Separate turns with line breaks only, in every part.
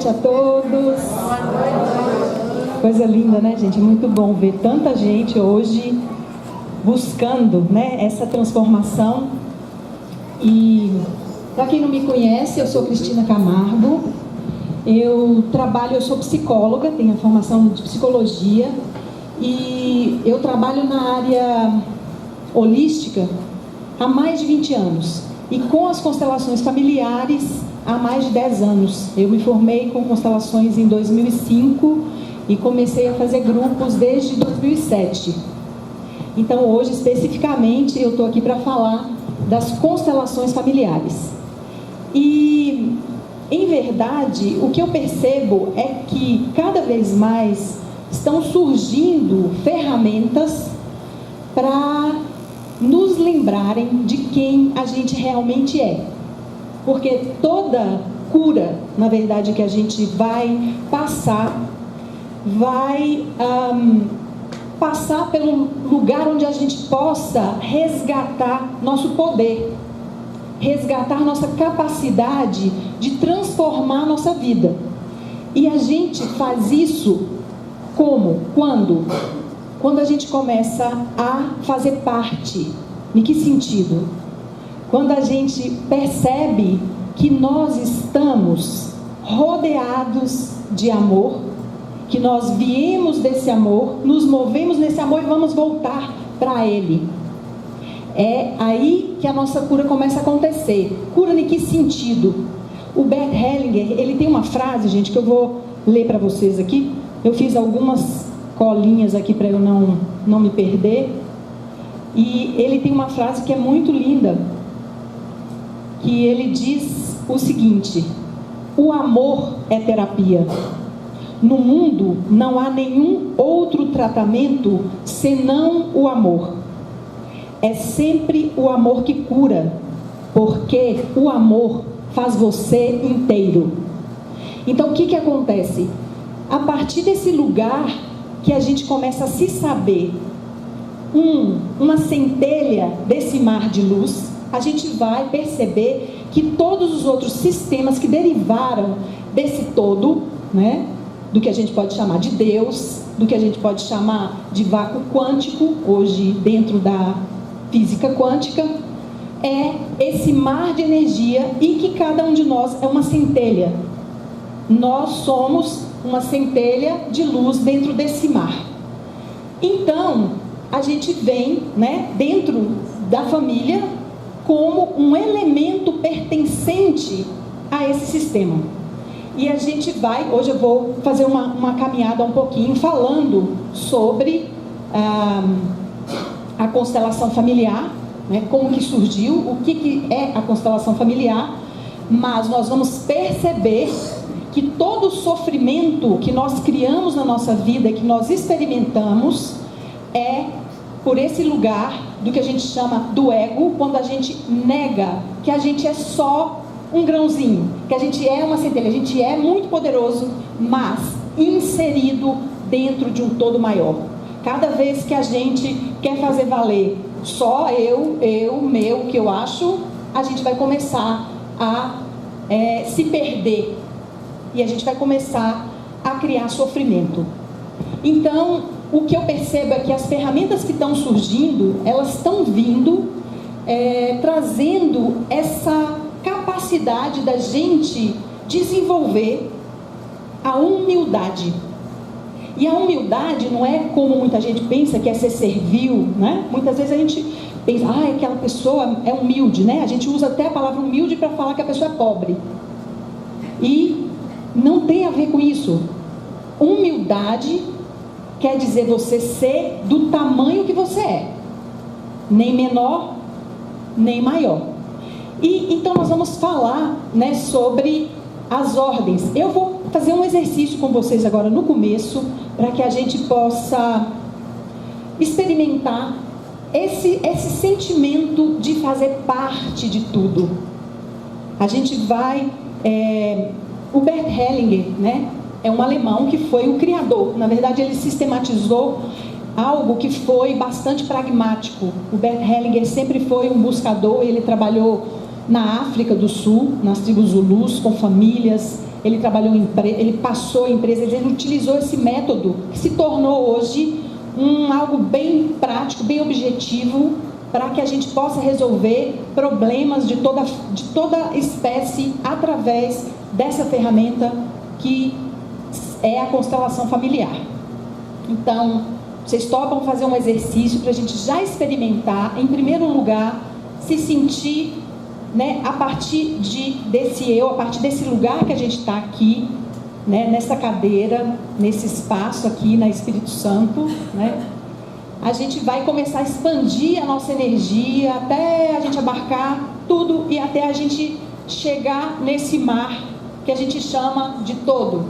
noite a todos. Coisa linda, né, gente? Muito bom ver tanta gente hoje buscando, né, essa transformação. E para quem não me conhece, eu sou Cristina Camargo. Eu sou psicóloga, tenho a formação de psicologia e eu trabalho na área holística há mais de 20 anos e com as constelações familiares há mais de 10 anos. Eu me formei com constelações em 2005 e comecei a fazer grupos desde 2007. Então hoje especificamente eu estou aqui para falar das constelações familiares. E em verdade o que eu percebo é que cada vez mais estão surgindo ferramentas para nos lembrarem de quem a gente realmente é. Porque toda cura, na verdade, que a gente vai passar pelo lugar onde a gente possa resgatar nosso poder, resgatar nossa capacidade de transformar a nossa vida. E a gente faz isso como? Quando a gente começa a fazer parte. Em que sentido? Quando a gente percebe que nós estamos rodeados de amor, que nós viemos desse amor, nos movemos nesse amor e vamos voltar para ele. É aí que a nossa cura começa a acontecer. Cura em que sentido? O Bert Hellinger, ele tem uma frase, gente, que eu vou ler para vocês aqui. Eu fiz algumas colinhas aqui para eu não me perder. E ele tem uma frase que é muito linda, que ele diz o seguinte: o amor é terapia. No mundo não há nenhum outro tratamento senão o amor. É sempre o amor que cura, porque o amor faz você inteiro. Então o que acontece? A partir desse lugar que a gente começa a se saber uma centelha desse mar de luz, a gente vai perceber que todos os outros sistemas que derivaram desse todo, né, do que a gente pode chamar de Deus, do que a gente pode chamar de vácuo quântico, hoje dentro da física quântica, é esse mar de energia e que cada um de nós é uma centelha. Nós somos uma centelha de luz dentro desse mar. Então, a gente vem, né, dentro da família como um elemento pertencente a esse sistema. E a gente vai, hoje eu vou fazer uma caminhada um pouquinho falando sobre a constelação familiar, né, como que surgiu, o que é a constelação familiar, mas nós vamos perceber que todo o sofrimento que nós criamos na nossa vida, que nós experimentamos, é por esse lugar do que a gente chama do ego, quando a gente nega que a gente é só um grãozinho, que a gente é uma centelha, a gente é muito poderoso, mas inserido dentro de um todo maior. Cada vez que a gente quer fazer valer só eu, meu, o que eu acho, a gente vai começar a se perder e a gente vai começar a criar sofrimento. Então, o que eu percebo é que as ferramentas que estão surgindo, elas estão vindo trazendo essa capacidade da gente desenvolver a humildade. E a humildade não é como muita gente pensa, que é ser servil, né? Muitas vezes a gente pensa, aquela pessoa é humilde, né? A gente usa até a palavra humilde para falar que a pessoa é pobre. E não tem a ver com isso. Humildade quer dizer você ser do tamanho que você é, nem menor, nem maior. E então nós vamos falar, né, sobre as ordens. Eu vou fazer um exercício com vocês agora no começo, para que a gente possa experimentar esse sentimento de fazer parte de tudo. A gente vai... o Bert Hellinger, né, é um alemão que foi o criador. Na verdade, ele sistematizou algo que foi bastante pragmático. O Bert Hellinger sempre foi um buscador. Ele trabalhou na África do Sul, nas tribos Zulus, com famílias. ele trabalhou ele passou em empresas, ele utilizou esse método que se tornou hoje algo bem prático, bem objetivo, para que a gente possa resolver problemas de toda espécie através dessa ferramenta que é a constelação familiar. Então, vocês topam fazer um exercício para a gente já experimentar, em primeiro lugar, se sentir, né, a partir a partir desse lugar que a gente está aqui, né, nessa cadeira, nesse espaço aqui na Espírito Santo, né, a gente vai começar a expandir a nossa energia até a gente abarcar tudo e até a gente chegar nesse mar que a gente chama de todo.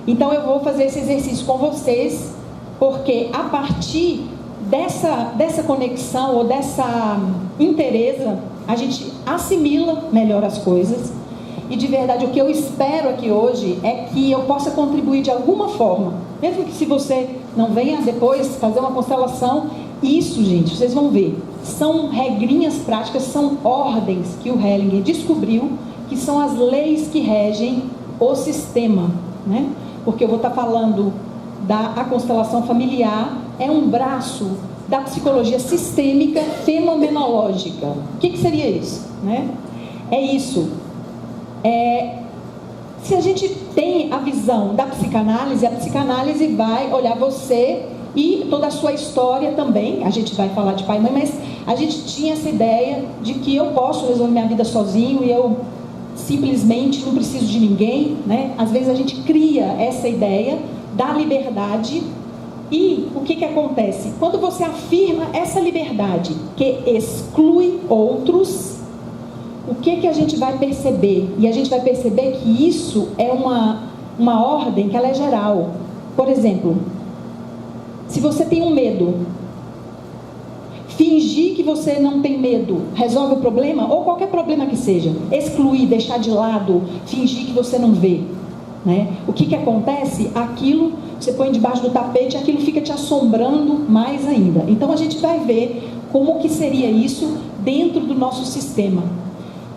Então eu vou fazer esse exercício com vocês, porque a partir dessa conexão ou dessa inteireza, a gente assimila melhor as coisas. E de verdade, o que eu espero aqui hoje é que eu possa contribuir de alguma forma, mesmo que se você não venha depois fazer uma constelação. Isso, gente, vocês vão ver, são regrinhas práticas, são ordens que o Hellinger descobriu, que são as leis que regem o sistema, né? Porque eu vou estar falando a constelação familiar, é um braço da psicologia sistêmica fenomenológica. O que seria isso, né? É isso. Se a gente tem a visão da psicanálise, a psicanálise vai olhar você e toda a sua história também. A gente vai falar de pai e mãe, mas a gente tinha essa ideia de que eu posso resolver minha vida sozinho e eu simplesmente não preciso de ninguém, né? Às vezes a gente cria essa ideia da liberdade. E o que acontece? Quando você afirma essa liberdade que exclui outros, o que a gente vai perceber? E a gente vai perceber que isso é uma ordem que ela é geral. Por exemplo, se você tem um medo, fingir que você não tem medo resolve o problema, ou qualquer problema que seja. Excluir, deixar de lado, fingir que você não vê, né? O que acontece? Aquilo você põe debaixo do tapete, aquilo fica te assombrando mais ainda. Então a gente vai ver como que seria isso dentro do nosso sistema.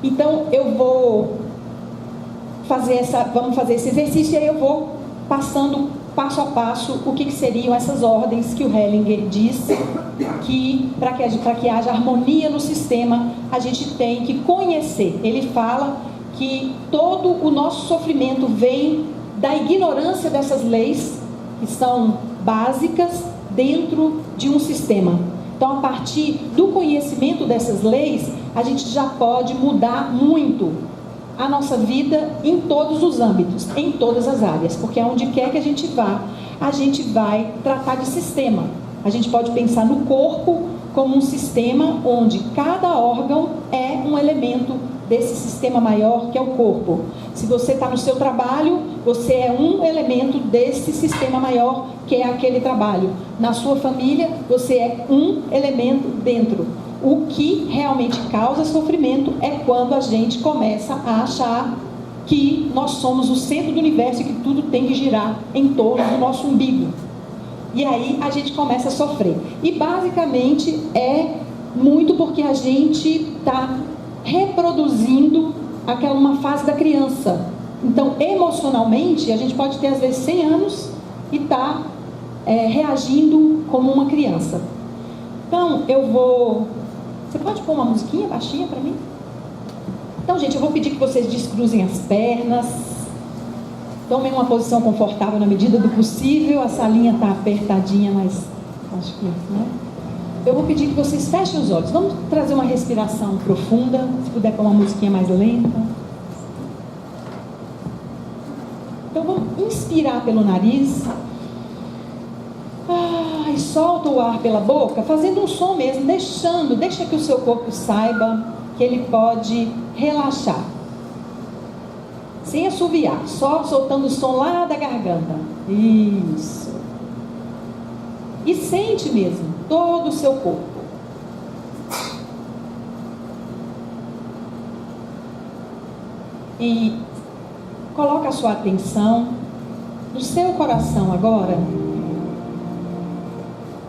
Então eu vou vamos fazer esse exercício e aí eu vou passando passo a passo o que seriam essas ordens que o Hellinger diz que para que haja harmonia no sistema a gente tem que conhecer. Ele fala que todo o nosso sofrimento vem da ignorância dessas leis que são básicas dentro de um sistema. Então, a partir do conhecimento dessas leis, a gente já pode mudar muito a nossa vida em todos os âmbitos, em todas as áreas, porque aonde quer que a gente vá, a gente vai tratar de sistema. A gente pode pensar no corpo como um sistema onde cada órgão é um elemento desse sistema maior que é o corpo. Se você está no seu trabalho, você é um elemento desse sistema maior que é aquele trabalho. Na sua família, você é um elemento dentro. O que realmente causa sofrimento é quando a gente começa a achar que nós somos o centro do universo e que tudo tem que girar em torno do nosso umbigo. E aí a gente começa a sofrer. E basicamente é muito porque a gente está reproduzindo uma fase da criança. Então, emocionalmente, a gente pode ter às vezes 100 anos e está reagindo como uma criança. Então, você pode pôr uma musiquinha baixinha para mim? Então, gente, eu vou pedir que vocês descruzem as pernas. Tomem uma posição confortável na medida do possível. A salinha está apertadinha, mas acho que, né? Eu vou pedir que vocês fechem os olhos. Vamos trazer uma respiração profunda. Se puder pôr uma musiquinha mais lenta. Então vamos inspirar pelo nariz. E solta o ar pela boca, fazendo um som mesmo, deixa que o seu corpo saiba que ele pode relaxar. Sem assoviar, só soltando o som lá da garganta. Isso. E sente mesmo todo o seu corpo. E coloca a sua atenção no seu coração agora.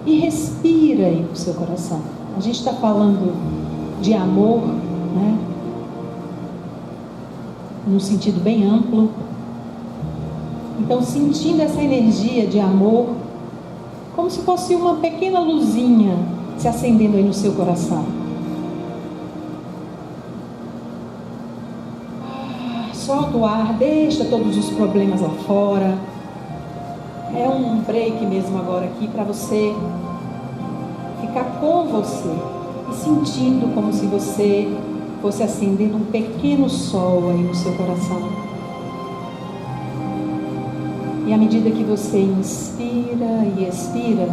E respira aí pro seu coração. A gente está falando de amor, né? num sentido bem amplo. Então, sentindo essa energia de amor, como se fosse uma pequena luzinha se acendendo aí no seu coração. Solta o ar, deixa todos os problemas lá fora. É um break mesmo agora aqui para você ficar com você e sentindo como se você fosse acendendo um pequeno sol aí no seu coração. E à medida que você inspira e expira,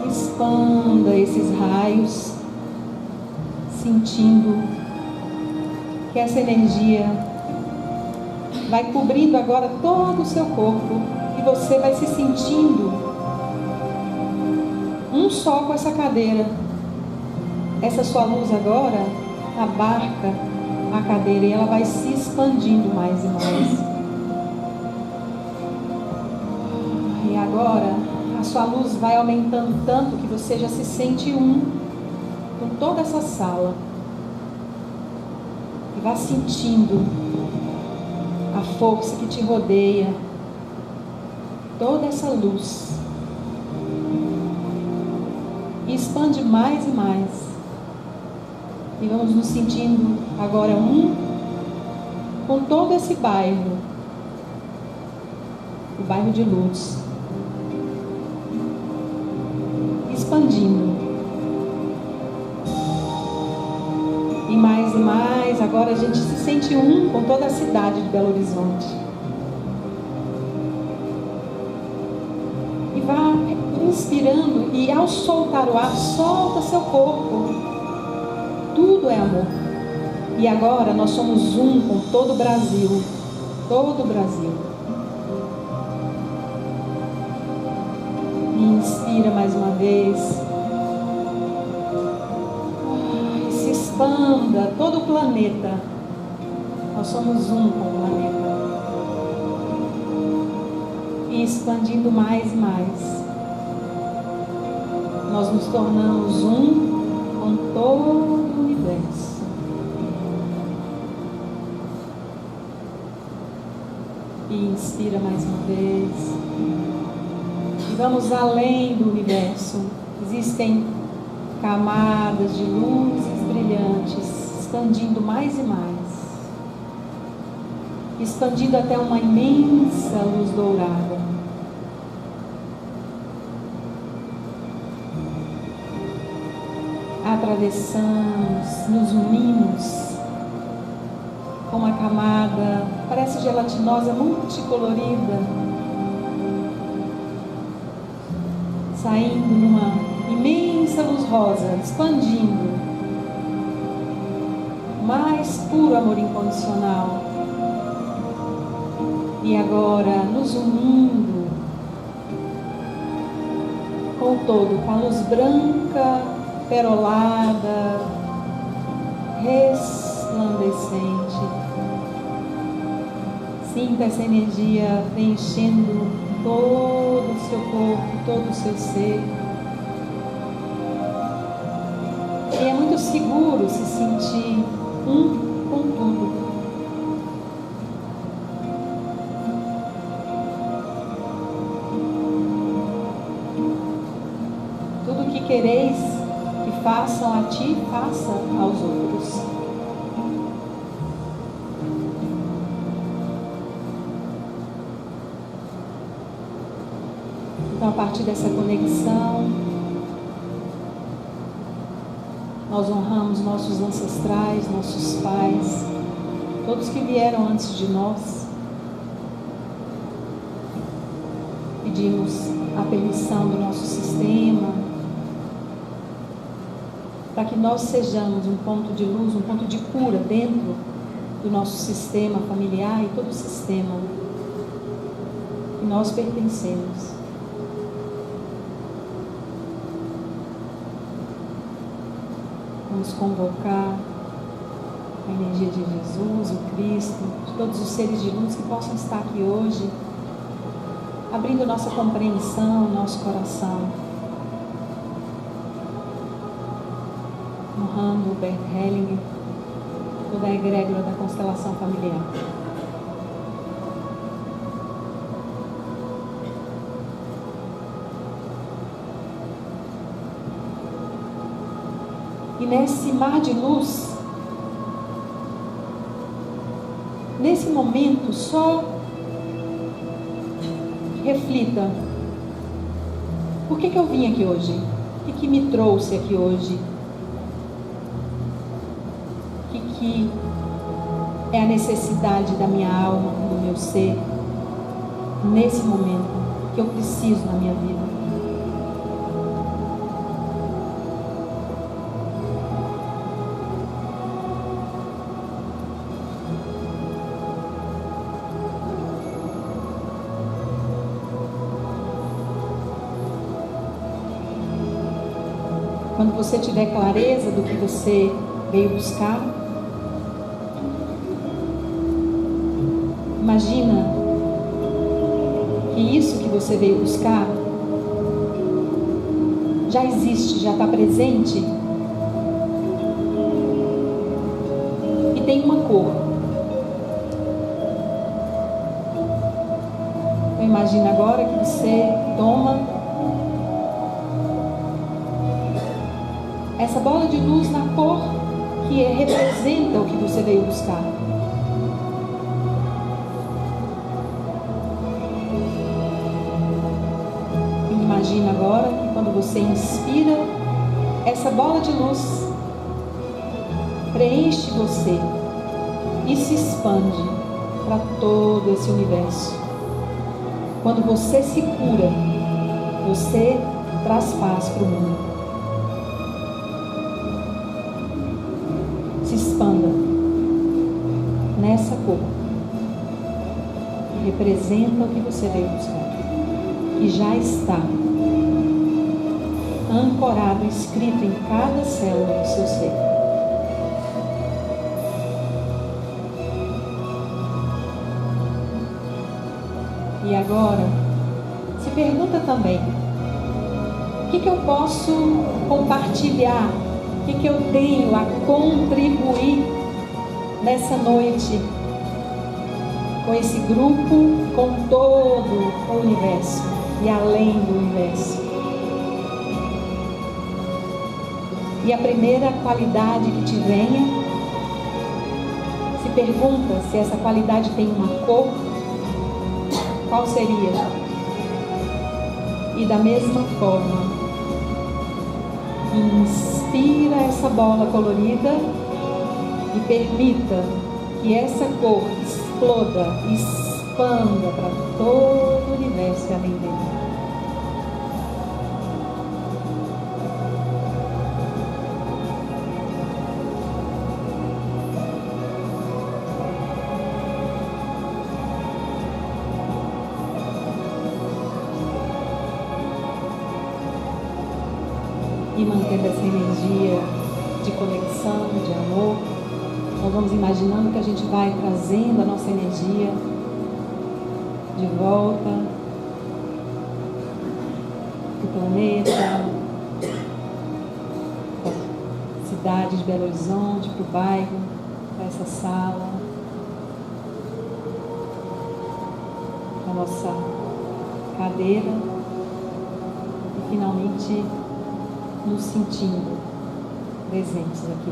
expanda esses raios, sentindo que essa energia vai cobrindo agora todo o seu corpo e você vai se sentindo um só com essa cadeira. Essa sua luz agora abarca a cadeira e ela vai se expandindo mais e mais. E agora a sua luz vai aumentando tanto que você já se sente um com toda essa sala. E vá sentindo a força que te rodeia, toda essa luz. E expande mais e mais. E vamos nos sentindo agora um com todo esse bairro, o bairro de luz. Expandindo. E mais, agora a gente se sente um com toda a cidade de Belo Horizonte. E vá inspirando e ao soltar o ar, solta seu corpo. Tudo é amor. E agora nós somos um com todo o Brasil. Todo o Brasil. E inspira mais uma vez. Expanda todo o planeta. Nós somos um com o planeta. E expandindo mais e mais, nós nos tornamos um com todo o universo. E inspira mais uma vez. E vamos além do universo. Existem camadas de luzes brilhantes, expandindo mais e mais, expandindo até uma imensa luz dourada. Atravessamos, nos unimos com uma camada, parece gelatinosa, multicolorida, saindo numa imensa luz rosa, expandindo. Mais puro amor incondicional. E agora nos unindo com o todo, com a luz branca, perolada, resplandecente. Sinta essa energia preenchendo todo o seu corpo, todo o seu ser. E é muito seguro se sentir um com tudo. Tudo que quereis que façam a ti, faça aos outros. Então, a partir dessa conexão, nós honramos nossos ancestrais, nossos pais, todos que vieram antes de nós. Pedimos a permissão do nosso sistema, para que nós sejamos um ponto de luz, um ponto de cura dentro do nosso sistema familiar e todo o sistema que nós pertencemos. Vamos convocar a energia de Jesus, o Cristo, de todos os seres de luz que possam estar aqui hoje, abrindo nossa compreensão, nosso coração, honrando o Bert Hellinger, toda a egrégora da constelação familiar. E nesse mar de luz, nesse momento, só reflita: por que eu vim aqui hoje? O que me trouxe aqui hoje? O que é a necessidade da minha alma, do meu ser, nesse momento, que eu preciso na minha vida? Quando você tiver clareza do que você veio buscar, imagina que isso que você veio buscar já existe, já está presente e tem uma cor. Então imagina agora que você toma essa bola de luz na cor que representa o que você veio buscar. E imagina agora que quando você inspira, essa bola de luz preenche você e se expande para todo esse universo. Quando você se cura, você traz paz para o mundo. Se expanda nessa cor que representa o que você veio buscar, que já está ancorado, escrito em cada célula do seu ser. E agora, se pergunta também: o que eu posso compartilhar? O que eu tenho a contribuir nessa noite com esse grupo, com todo o universo e além do universo? E a primeira qualidade que te venha, se pergunta se essa qualidade tem uma cor, qual seria? E da mesma forma, inspira essa bola colorida e permita que essa cor exploda, expanda para todo o universo e além dele. E mantendo essa energia de conexão, de amor, nós vamos imaginando que a gente vai trazendo a nossa energia de volta para o planeta, para a cidade de Belo Horizonte, para o bairro, para essa sala, para a nossa cadeira e finalmente nos sentindo presentes aqui.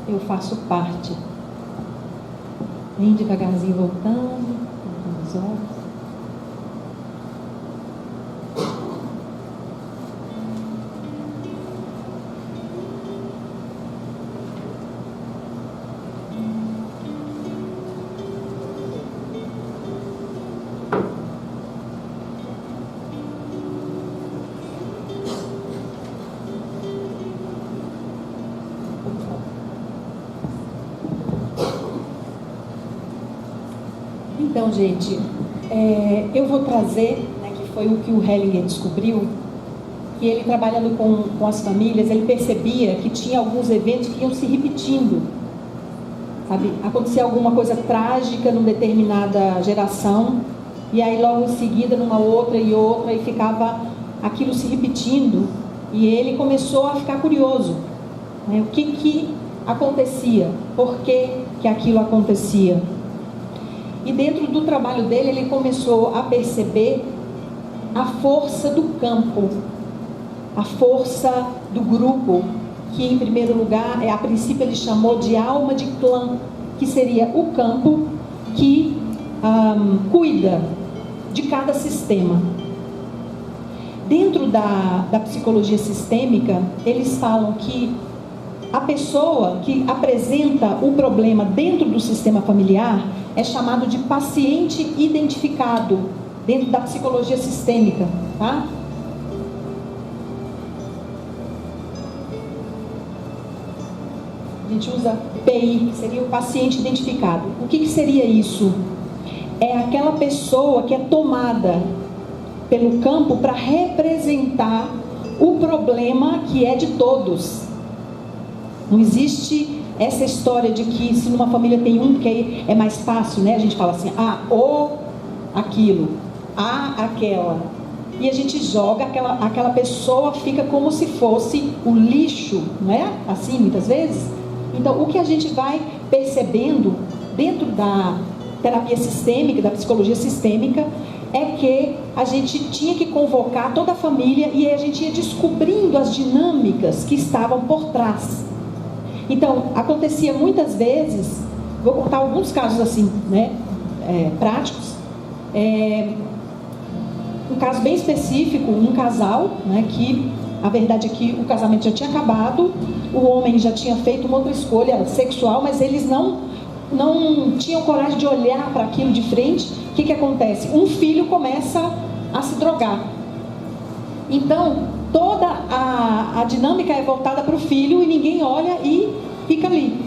Eu faço parte. Bem devagarzinho voltando, com os olhos. Então, gente, eu vou trazer, né, que foi o que o Hellinger descobriu, que ele trabalhando com as famílias, ele percebia que tinha alguns eventos que iam se repetindo, sabe? Acontecia alguma coisa trágica numa determinada geração, e aí logo em seguida numa outra e outra, e ficava aquilo se repetindo, e ele começou a ficar curioso, né? O que acontecia, por que aquilo acontecia. E dentro do trabalho dele, ele começou a perceber a força do campo, a força do grupo, que em primeiro lugar, a princípio ele chamou de alma de clã, que seria o campo que cuida de cada sistema. Dentro da psicologia sistêmica, eles falam que a pessoa que apresenta o problema dentro do sistema familiar é chamado de paciente identificado, dentro da psicologia sistêmica, tá? A gente usa PI, que seria o paciente identificado. O que seria isso? É aquela pessoa que é tomada pelo campo para representar o problema que é de todos. Não existe essa história de que se numa família tem um que é mais fácil, né? A gente fala assim, ou aquilo, aquela. E a gente joga, aquela pessoa fica como se fosse o lixo, não é? Assim, muitas vezes. Então, o que a gente vai percebendo dentro da terapia sistêmica, da psicologia sistêmica, é que a gente tinha que convocar toda a família e a gente ia descobrindo as dinâmicas que estavam por trás. Então, acontecia muitas vezes, vou contar alguns casos assim, né, práticos. Um caso bem específico, um casal, né, que a verdade é que o casamento já tinha acabado, o homem já tinha feito uma outra escolha sexual, mas eles não tinham coragem de olhar para aquilo de frente. O que acontece? Um filho começa a se drogar. Então, toda a dinâmica é voltada para o filho e ninguém olha e fica ali.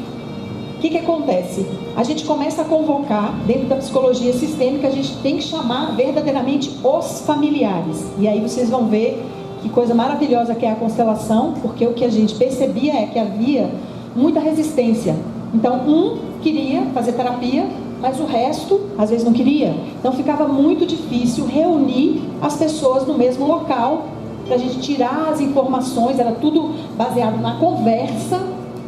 O que acontece? A gente começa a convocar, dentro da psicologia sistêmica, a gente tem que chamar verdadeiramente os familiares. E aí vocês vão ver que coisa maravilhosa que é a constelação, porque o que a gente percebia é que havia muita resistência. Então, um queria fazer terapia, mas o resto, às vezes, não queria. Então, ficava muito difícil reunir as pessoas no mesmo local, para a gente tirar as informações, era tudo baseado na conversa,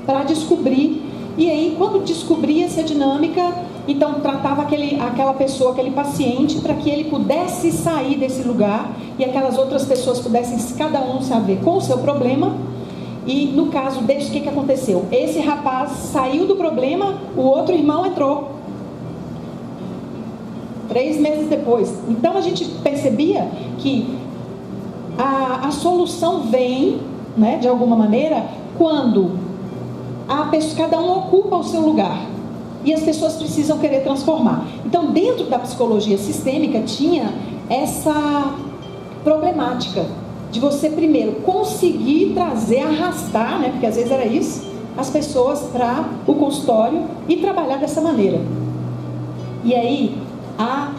para descobrir. E aí, quando descobria-se a dinâmica, então tratava aquela pessoa, aquele paciente, para que ele pudesse sair desse lugar, e aquelas outras pessoas pudessem, cada um saber com o seu problema. E no caso deles, o que aconteceu? Esse rapaz saiu do problema, o outro irmão entrou 3 meses depois. Então a gente percebia que a solução vem, né, de alguma maneira, quando cada um ocupa o seu lugar e as pessoas precisam querer transformar. Então, dentro da psicologia sistêmica tinha essa problemática de você primeiro conseguir trazer, arrastar, né, porque às vezes era isso, as pessoas para o consultório e trabalhar dessa maneira. E aí, a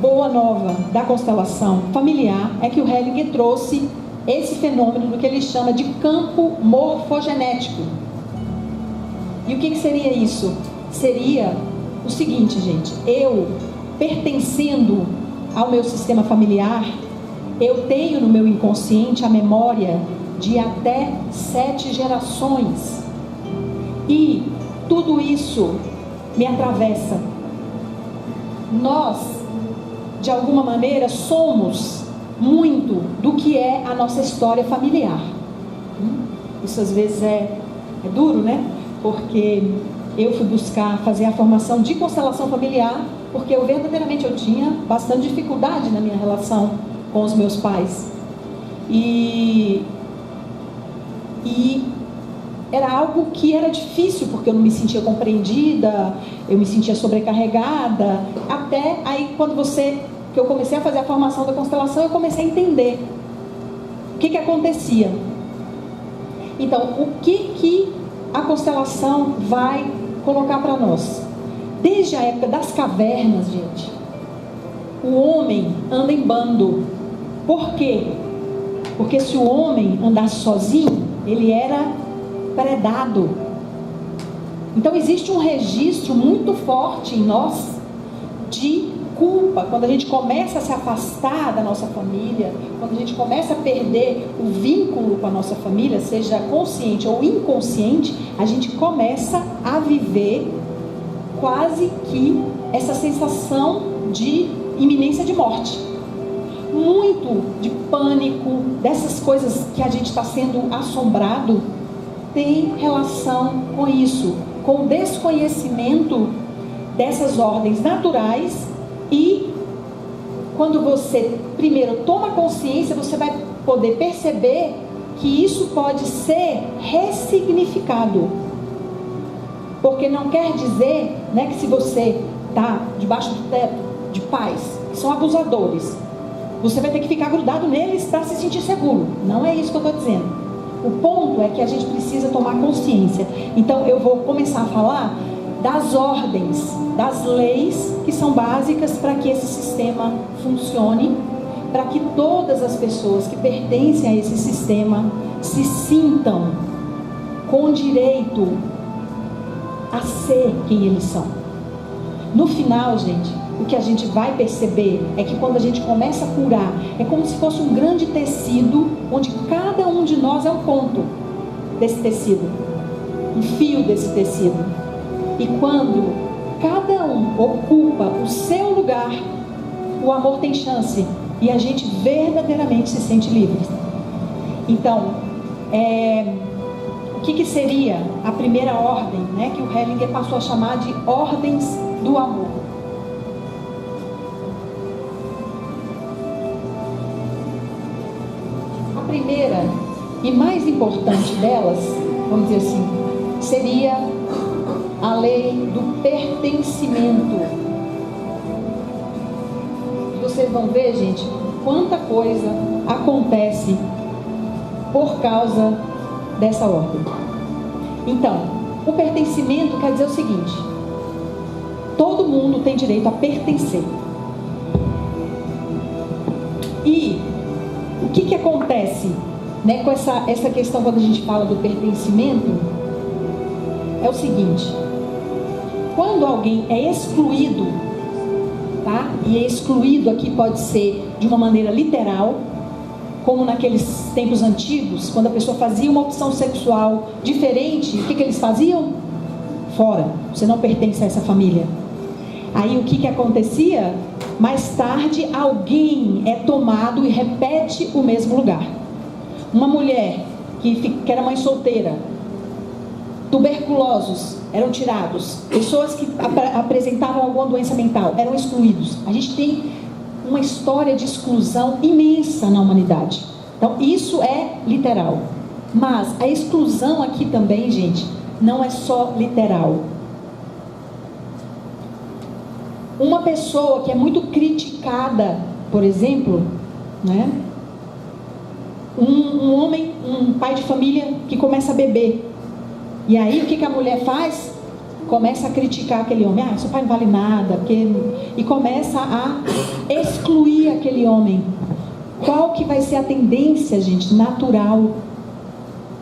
boa nova da constelação familiar é que o Hellinger trouxe esse fenômeno do que ele chama de campo morfogenético. E o que seria isso? Seria o seguinte, gente, eu pertencendo ao meu sistema familiar, eu tenho no meu inconsciente a memória de até 7 gerações. E tudo isso me atravessa. Nós, de alguma maneira, somos muito do que é a nossa história familiar. Isso às vezes é duro, né? Porque eu fui buscar fazer a formação de constelação familiar, porque eu tinha bastante dificuldade na minha relação com os meus pais. E era algo que era difícil, porque eu não me sentia compreendida, eu me sentia sobrecarregada. Até aí, que eu comecei a fazer a formação da constelação, eu comecei a entender o que acontecia. Então, o que a constelação vai colocar para nós? Desde a época das cavernas, gente, o homem anda em bando. Por quê? Porque se o homem andasse sozinho, ele era predado. Então existe um registro muito forte em nós de culpa, quando a gente começa a se afastar da nossa família, quando a gente começa a perder o vínculo com a nossa família, seja consciente ou inconsciente, a gente começa a viver quase que essa sensação de iminência de morte. Muito de pânico, dessas coisas que a gente está sendo assombrado, tem relação com isso, com o desconhecimento dessas ordens naturais. E quando você primeiro toma consciência, você vai poder perceber que isso pode ser ressignificado. Porque não quer dizer, né, que se você está debaixo do teto de pais que são abusadores, você vai ter que ficar grudado neles para se sentir seguro. Não é isso que eu estou dizendo. O ponto é que a gente precisa tomar consciência. Então eu vou começar a falar das ordens, das leis que são básicas para que esse sistema funcione, para que todas as pessoas que pertencem a esse sistema se sintam com direito a ser quem eles são. No final, gente, o que a gente vai perceber é que quando a gente começa a curar, é como se fosse um grande tecido, onde cada um de nós é um ponto desse tecido, um fio desse tecido. E quando cada um ocupa o seu lugar, o amor tem chance e a gente verdadeiramente se sente livre. Então, o que seria a primeira ordem, né, que o Hellinger passou a chamar de ordens do amor? A primeira e mais importante delas, vamos dizer assim, seria a lei do pertencimento. Vocês vão ver, gente, quanta coisa acontece por causa dessa ordem. Então, o pertencimento quer dizer o seguinte: todo mundo tem direito a pertencer. E o que acontece, né, com essa questão quando a gente fala do pertencimento? É o seguinte: quando alguém é excluído, tá? E excluído aqui pode ser de uma maneira literal, como naqueles tempos antigos, quando a pessoa fazia uma opção sexual diferente, o que eles faziam? Fora, você não pertence a essa família. Aí o que acontecia? Mais tarde alguém é tomado e repete o mesmo lugar. Uma mulher que era mãe solteira, tuberculosos eram tirados, pessoas que apresentavam alguma doença mental eram excluídos. A gente tem uma história de exclusão imensa na humanidade. Então isso é literal, mas a exclusão aqui também, gente, não é só literal. Uma pessoa que é muito criticada, por exemplo, né, um homem, um pai de família que começa a beber. E aí o que a mulher faz? Começa a criticar aquele homem. Ah, seu pai não vale nada, porque... e começa a excluir aquele homem. Qual que vai ser a tendência, gente, natural?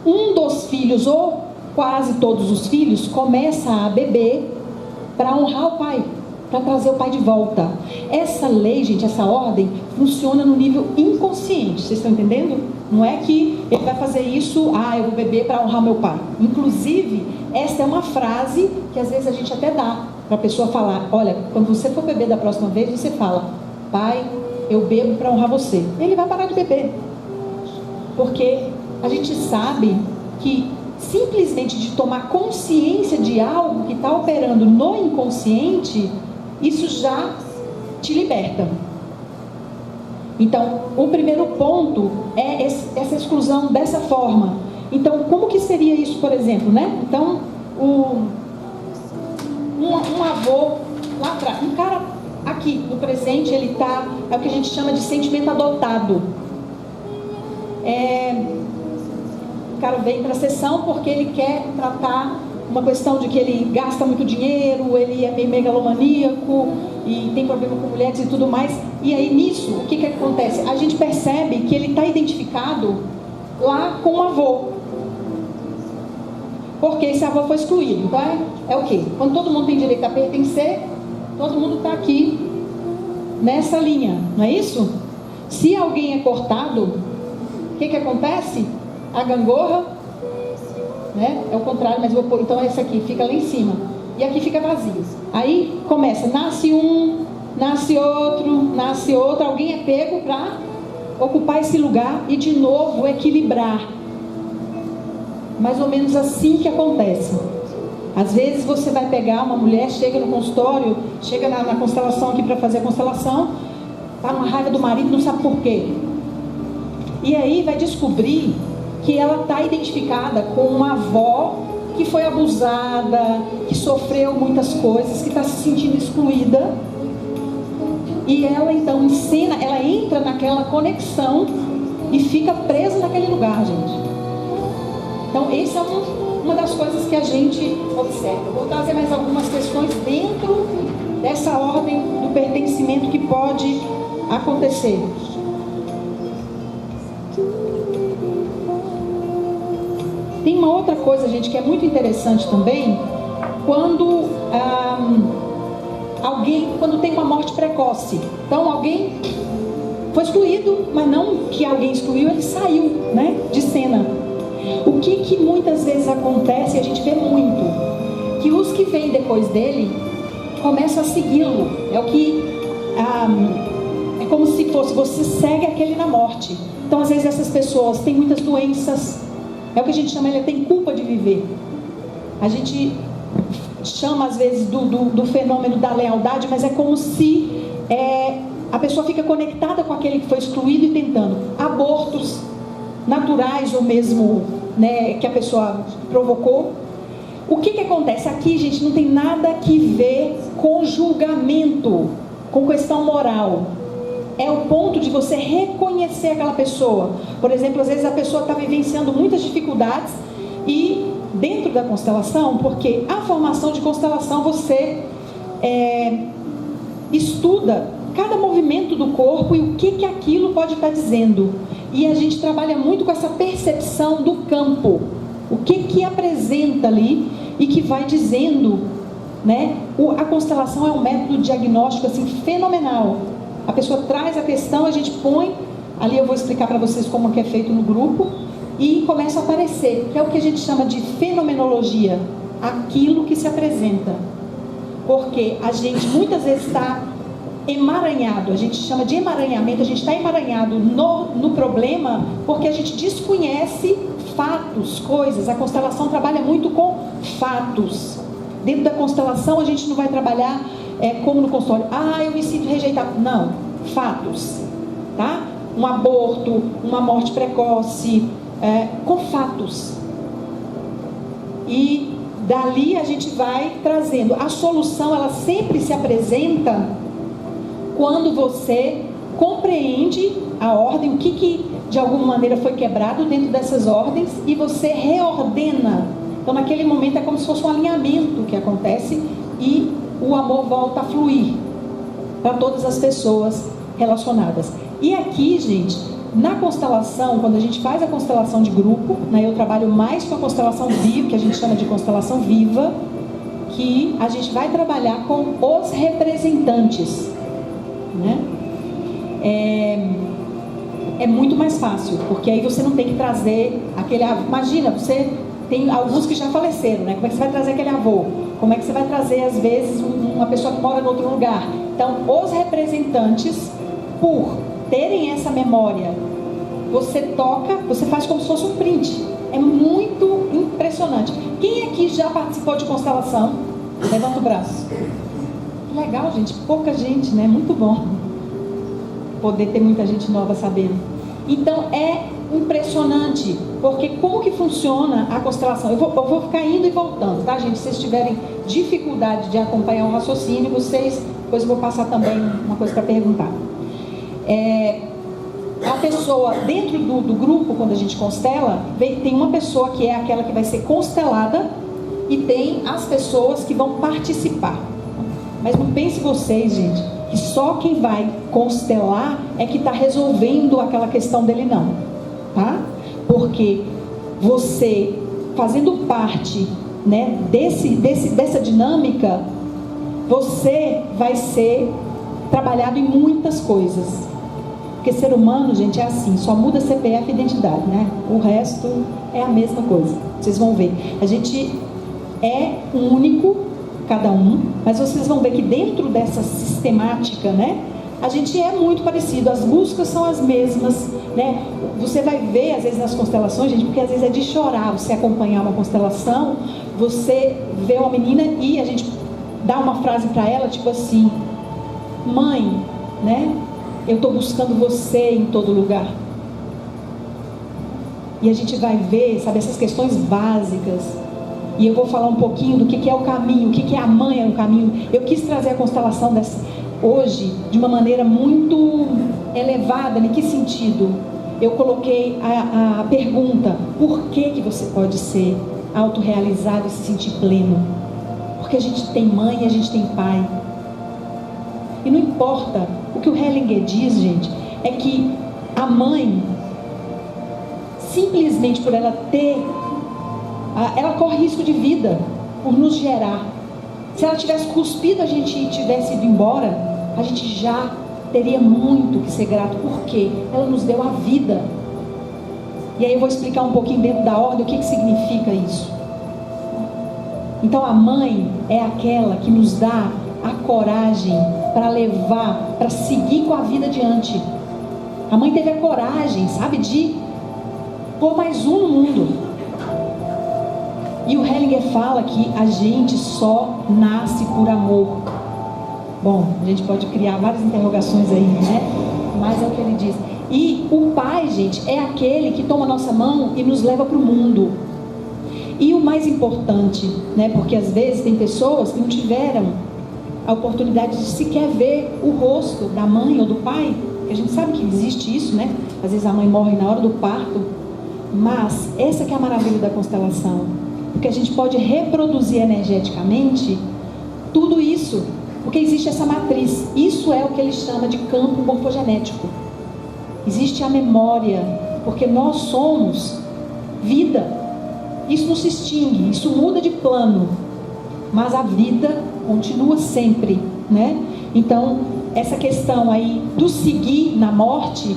Um dos filhos, ou quase todos os filhos, começa a beber para honrar o pai, para trazer o pai de volta. Essa lei, gente, essa ordem, funciona no nível inconsciente. Vocês estão entendendo? Não é que ele vai fazer isso, eu vou beber para honrar meu pai. Inclusive, essa é uma frase que às vezes a gente até dá para a pessoa falar: olha, quando você for beber da próxima vez, você fala: pai, eu bebo para honrar você. Ele vai parar de beber. Porque a gente sabe que simplesmente de tomar consciência de algo que está operando no inconsciente, isso já te liberta. Então, o primeiro ponto é essa exclusão dessa forma. Então, como que seria isso, por exemplo, né? Então, um avô lá atrás, um cara aqui no presente, ele está, é o que a gente chama de sentimento adotado. O cara vem para a sessão porque ele quer tratar uma questão de que ele gasta muito dinheiro, ele é meio megalomaníaco e tem problema com mulheres e tudo mais. E aí nisso, o que acontece? A gente percebe que ele está identificado lá com o avô, porque esse avô foi excluído. Então é o quê? Quando todo mundo tem direito a pertencer, todo mundo está aqui nessa linha, não é isso? Se alguém é cortado, o que acontece? A gangorra, né? É o contrário, mas eu vou pôr, então essa aqui fica lá em cima, e aqui fica vazio. Aí começa, nasce um, nasce outro, alguém é pego para ocupar esse lugar e de novo equilibrar. Mais ou menos assim que acontece. Às vezes você vai pegar uma mulher, chega no consultório, chega na constelação aqui para fazer a constelação, tá numa raiva do marido, não sabe por quê. E aí vai descobrir que ela está identificada com uma avó que foi abusada, que sofreu muitas coisas, que está se sentindo excluída. E ela então ensina, ela entra naquela conexão e fica presa naquele lugar, gente. Então, essa é uma das coisas que a gente observa. Vou trazer mais algumas questões dentro dessa ordem do pertencimento que pode acontecer. Tem uma outra coisa, gente, que é muito interessante também, quando quando tem uma morte precoce. Então, alguém foi excluído, mas não que alguém excluiu, ele saiu, né, de cena. O que muitas vezes acontece, e a gente vê muito, que os que vêm depois dele começam a segui-lo. É o que é como se fosse, você segue aquele na morte. Então, às vezes essas pessoas têm muitas doenças. É o que a gente chama, ele tem culpa de viver. A gente chama às vezes do fenômeno da lealdade, mas é como se a pessoa fica conectada com aquele que foi excluído e tentando abortos naturais ou mesmo, né, que a pessoa provocou. O que acontece aqui, gente? Não tem nada que ver com julgamento, com questão moral. É o ponto de você reconhecer aquela pessoa. Por exemplo, às vezes a pessoa está vivenciando muitas dificuldades e dentro da constelação, porque a formação de constelação você estuda cada movimento do corpo e o que aquilo pode estar dizendo. E a gente trabalha muito com essa percepção do campo. O que apresenta ali e que vai dizendo, né? A constelação é um método diagnóstico assim, fenomenal. A pessoa traz a questão, a gente põe, ali eu vou explicar para vocês como que é feito no grupo, e começa a aparecer, que é o que a gente chama de fenomenologia, aquilo que se apresenta. Porque a gente muitas vezes está emaranhado, a gente chama de emaranhamento, a gente está emaranhado no problema, porque a gente desconhece fatos, coisas. A constelação trabalha muito com fatos. Dentro da constelação a gente não vai trabalhar como no consultório, eu me sinto rejeitado. Não, fatos, tá? Um aborto, uma morte precoce, com fatos. E dali a gente vai trazendo. A solução, ela sempre se apresenta quando você compreende a ordem, o que de alguma maneira foi quebrado dentro dessas ordens, e você reordena. Então naquele momento é como se fosse um alinhamento que acontece e o amor volta a fluir para todas as pessoas relacionadas. E aqui, gente, na constelação, quando a gente faz a constelação de grupo, né, eu trabalho mais com a constelação viva, que a gente chama de constelação viva, que a gente vai trabalhar com os representantes, né? É muito mais fácil, porque aí você não tem que trazer aquele... Imagina, você tem alguns que já faleceram, né? Como é que você vai trazer aquele avô? Como é que você vai trazer, às vezes, uma pessoa que mora em outro lugar? Então, os representantes, por terem essa memória, você toca, você faz como se fosse um print. É muito impressionante. Quem aqui já participou de constelação? Levanta o braço. Legal, gente. Pouca gente, né? Muito bom poder ter muita gente nova sabendo. Então, é impressionante, porque como que funciona a constelação? Eu vou ficar indo e voltando, tá, gente? Se vocês tiverem dificuldade de acompanhar o raciocínio, depois eu vou passar também uma coisa para perguntar. A pessoa, dentro do grupo, quando a gente constela, tem uma pessoa que é aquela que vai ser constelada e tem as pessoas que vão participar. Mas não pense vocês, gente, que só quem vai constelar é que está resolvendo aquela questão dele, não, tá? Porque você, fazendo parte, né, dessa dinâmica, você vai ser trabalhado em muitas coisas. Porque ser humano, gente, é assim, só muda CPF e identidade, né? O resto é a mesma coisa. Vocês vão ver. A gente é único, cada um, mas vocês vão ver que dentro dessa sistemática, né? A gente é muito parecido, as buscas são as mesmas, né? Você vai ver, às vezes, nas constelações, gente, porque às vezes é de chorar você acompanhar uma constelação, você vê uma menina e a gente dá uma frase para ela, tipo assim: mãe, né? Eu estou buscando você em todo lugar. E a gente vai ver, sabe, essas questões básicas. E eu vou falar um pouquinho do que é o caminho, o que é a mãe é o caminho. Eu quis trazer a constelação hoje de uma maneira muito elevada. Em que sentido? Eu coloquei a pergunta: por que você pode ser autorrealizado e se sentir pleno? Porque a gente tem mãe e a gente tem pai. E não importa, o que o Hellinger diz, gente, é que a mãe, simplesmente por ela ela corre risco de vida por nos gerar. Se ela tivesse cuspido a gente e tivesse ido embora, a gente já teria muito que ser grato, porque ela nos deu a vida. E aí eu vou explicar um pouquinho dentro da ordem o que significa isso. Então a mãe é aquela que nos dá a coragem para levar, para seguir com a vida adiante. A mãe teve a coragem, sabe, de pôr mais um no mundo. E o Hellinger fala que a gente só nasce por amor. Bom, a gente pode criar várias interrogações aí, né? Mas é o que ele diz. E o pai, gente, é aquele que toma a nossa mão e nos leva para o mundo. E o mais importante, né? Porque às vezes tem pessoas que não tiveram a oportunidade de sequer ver o rosto da mãe ou do pai. A gente sabe que existe isso, né? Às vezes a mãe morre na hora do parto. Mas essa que é a maravilha da constelação. Porque a gente pode reproduzir energeticamente tudo isso. Porque existe essa matriz. Isso é o que ele chama de campo morfogenético. Existe a memória. Porque nós somos vida. Isso não se extingue. Isso muda de plano. Mas a vida continua sempre, né? Então, essa questão aí do seguir na morte,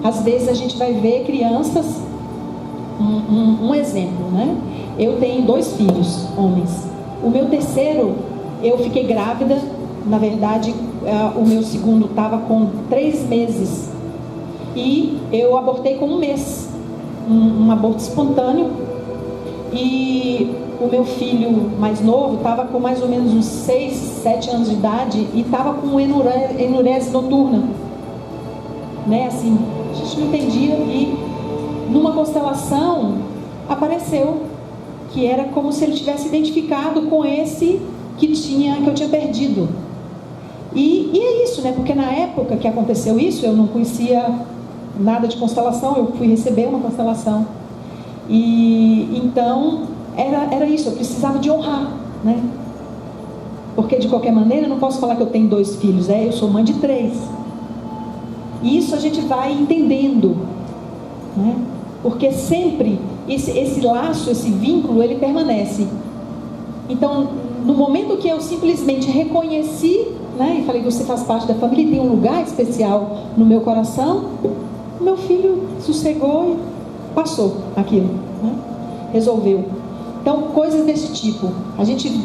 às vezes a gente vai ver crianças, um exemplo, né? Eu tenho 2 filhos, homens. O meu terceiro, eu fiquei grávida, na verdade, o meu segundo estava com 3 meses. E eu abortei com 1 mês, um aborto espontâneo. E o meu filho mais novo estava com mais ou menos uns 6, 7 anos de idade e estava com enurese noturna, né? Assim, a gente não entendia. E numa constelação apareceu que era como se ele tivesse identificado com esse que eu tinha perdido. E é isso, né? Porque na época que aconteceu isso, eu não conhecia nada de constelação, eu fui receber uma constelação. E então era isso, eu precisava de honrar, né? Porque de qualquer maneira eu não posso falar que eu tenho 2 filhos, eu sou mãe de 3. E isso a gente vai entendendo, né? Porque sempre esse laço, esse vínculo, ele permanece. Então, no momento que eu simplesmente reconheci, né, e falei que você faz parte da família e tem um lugar especial no meu coração, o meu filho sossegou e passou aquilo, né? Resolveu. Então, coisas desse tipo.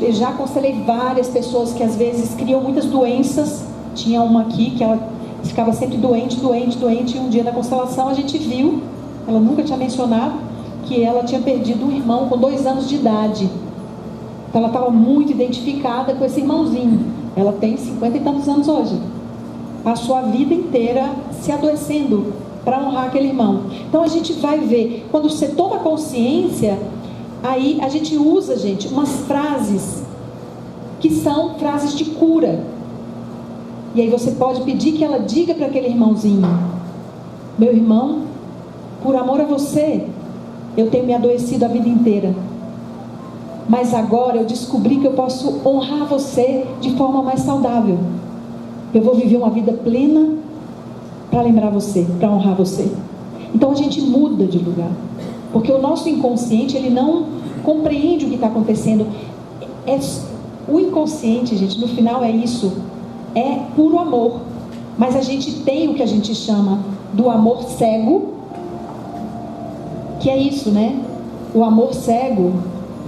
Eu já aconselhei várias pessoas que às vezes criam muitas doenças. Tinha uma aqui que ela ficava sempre doente. E um dia na constelação a gente viu, ela nunca tinha mencionado, que ela tinha perdido um irmão com 2 anos de idade. Então ela estava muito identificada com esse irmãozinho. Ela tem 50 e tantos anos hoje. Passou a vida inteira se adoecendo para honrar aquele irmão. Então a gente vai ver, quando você toma consciência, aí a gente usa, gente, umas frases que são frases de cura. E aí você pode pedir que ela diga para aquele irmãozinho: meu irmão, por amor a você, eu tenho me adoecido a vida inteira, mas agora eu descobri que eu posso honrar você de forma mais saudável. Eu vou viver uma vida plena para lembrar você, para honrar você. Então a gente muda de lugar, porque o nosso inconsciente, ele não compreende o que está acontecendo. O inconsciente, gente, no final é isso. é puro amor. Mas a gente tem o que a gente chama do amor cego, que é isso, né? O amor cego,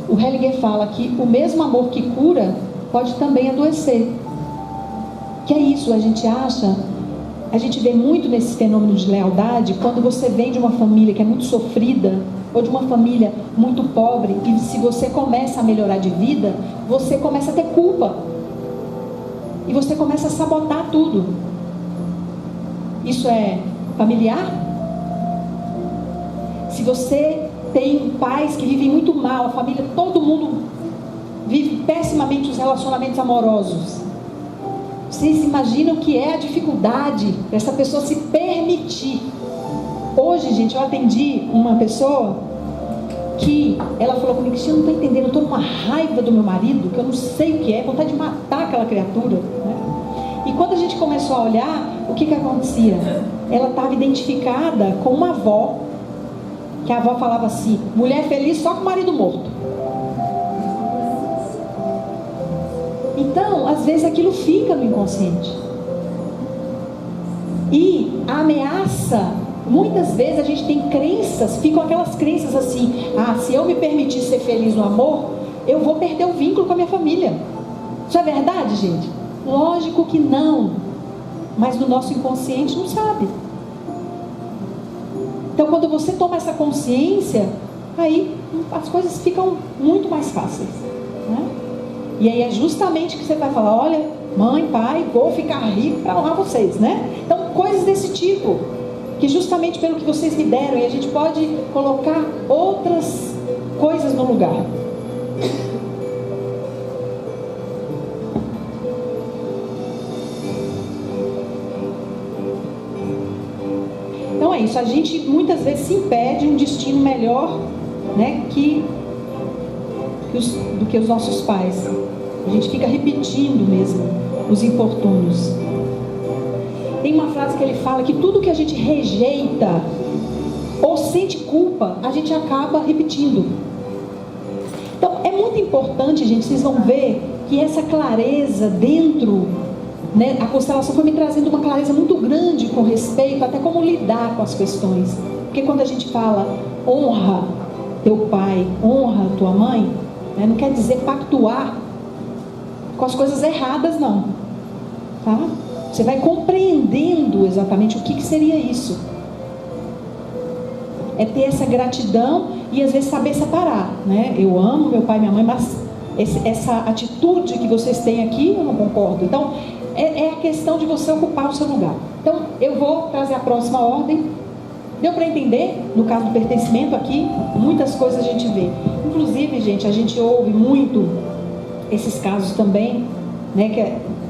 o Hellinger fala que o mesmo amor que cura pode também adoecer. Que é isso, a gente vê muito nesse fenômeno de lealdade, quando você vem de uma família que é muito sofrida, ou de uma família muito pobre, e se você começa a melhorar de vida, você começa a ter culpa, e você começa a sabotar tudo. Isso é familiar? Se você tem pais que vivem muito mal, a família, todo mundo vive pessimamente os relacionamentos amorosos, vocês imaginam que é a dificuldade para essa pessoa se permitir? Hoje, gente, eu atendi uma pessoa que ela falou comigo: eu não estou entendendo, eu estou numa raiva do meu marido, que eu não sei o que é, vontade de matar aquela criatura, né? E quando a gente começou a olhar, o que acontecia? Ela estava identificada com uma avó, que a avó falava assim: mulher feliz só com o marido morto. Então, às vezes aquilo fica no inconsciente. E a ameaça, muitas vezes a gente tem crenças, ficam aquelas crenças assim: se eu me permitir ser feliz no amor, eu vou perder o vínculo com a minha família. Isso é verdade, gente? Lógico que não. Mas no nosso inconsciente não sabe. Então, quando você toma essa consciência, aí as coisas ficam muito mais fáceis, né? E aí é justamente que você vai falar: olha, mãe, pai, vou ficar rico para honrar vocês, né? Então, coisas desse tipo, que justamente pelo que vocês me deram, e a gente pode colocar outras coisas no lugar. Então é isso, a gente muitas vezes se impede um destino melhor, né, do que os nossos pais. A gente fica repetindo mesmo os infortúnios. Tem uma frase que ele fala que tudo que a gente rejeita ou sente culpa, a gente acaba repetindo. Então é muito importante, gente, vocês vão ver que essa clareza dentro, né, a constelação foi me trazendo uma clareza muito grande com respeito até como lidar com as questões. Porque quando a gente fala honra teu pai, honra tua mãe, né, não quer dizer pactuar com as coisas erradas, não, tá? Você vai compreendendo exatamente o que seria isso. É ter essa gratidão e às vezes saber separar, né? Eu amo meu pai e minha mãe, mas essa atitude que vocês têm aqui, eu não concordo. Então, é a questão de você ocupar o seu lugar. Então, eu vou trazer a próxima ordem. Deu para entender? No caso do pertencimento aqui, muitas coisas a gente vê. Inclusive, gente, a gente ouve muito esses casos também, né, que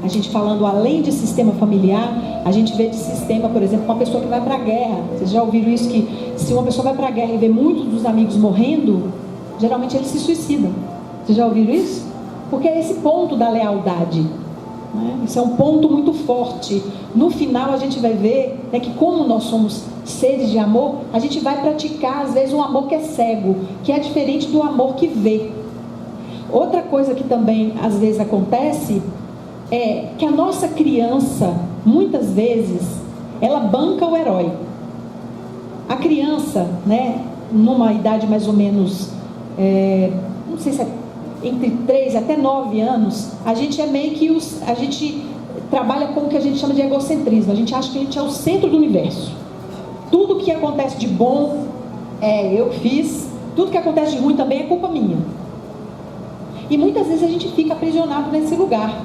a gente falando além de sistema familiar, a gente vê de sistema, por exemplo, uma pessoa que vai para a guerra. Vocês já ouviram isso, que se uma pessoa vai para a guerra e vê muitos dos amigos morrendo, geralmente eles se suicidam. Vocês já ouviram isso? Porque é esse ponto da lealdade, né? Isso é um ponto muito forte. No final a gente vai ver, né, que como nós somos seres de amor, a gente vai praticar às vezes um amor que é cego, que é diferente do amor que vê. Outra coisa que também às vezes acontece é que a nossa criança, muitas vezes, ela banca o herói. A criança, né, numa idade mais ou menos, não sei se é entre 3 até 9 anos, a gente é meio que a gente trabalha com o que a gente chama de egocentrismo. A gente acha que a gente é o centro do universo. Tudo que acontece de bom eu fiz, tudo que acontece de ruim também é culpa minha. E muitas vezes a gente fica aprisionado nesse lugar.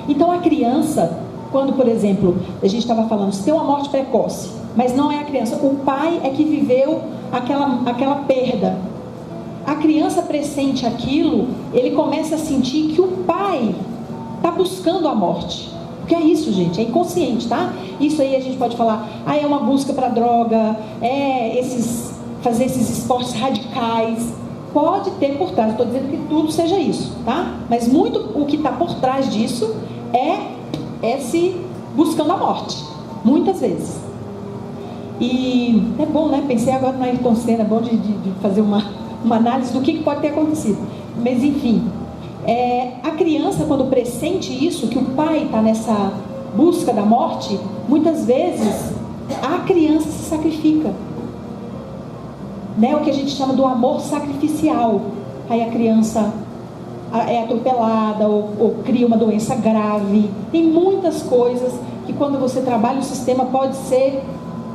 Então a criança, quando, por exemplo, a gente estava falando, se tem uma morte precoce, mas não é a criança, o pai é que viveu aquela perda. A criança pressente aquilo, ele começa a sentir que o pai está buscando a morte. Porque é isso, gente, é inconsciente, tá? Isso aí a gente pode falar, é uma busca para droga, fazer esses esportes radicais. Pode ter por trás, estou dizendo que tudo seja isso, tá? Mas muito o que está por trás disso é se buscando a morte, muitas vezes. E é bom, né? Pensei agora no Ayrton Senna, é bom de fazer uma análise do que pode ter acontecido. Mas enfim, A criança, quando pressente isso, que o pai está nessa busca da morte, muitas vezes a criança se sacrifica, né? O que a gente chama do amor sacrificial. Aí a criança é atropelada ou cria uma doença grave. Tem muitas coisas que, quando você trabalha o sistema, pode ser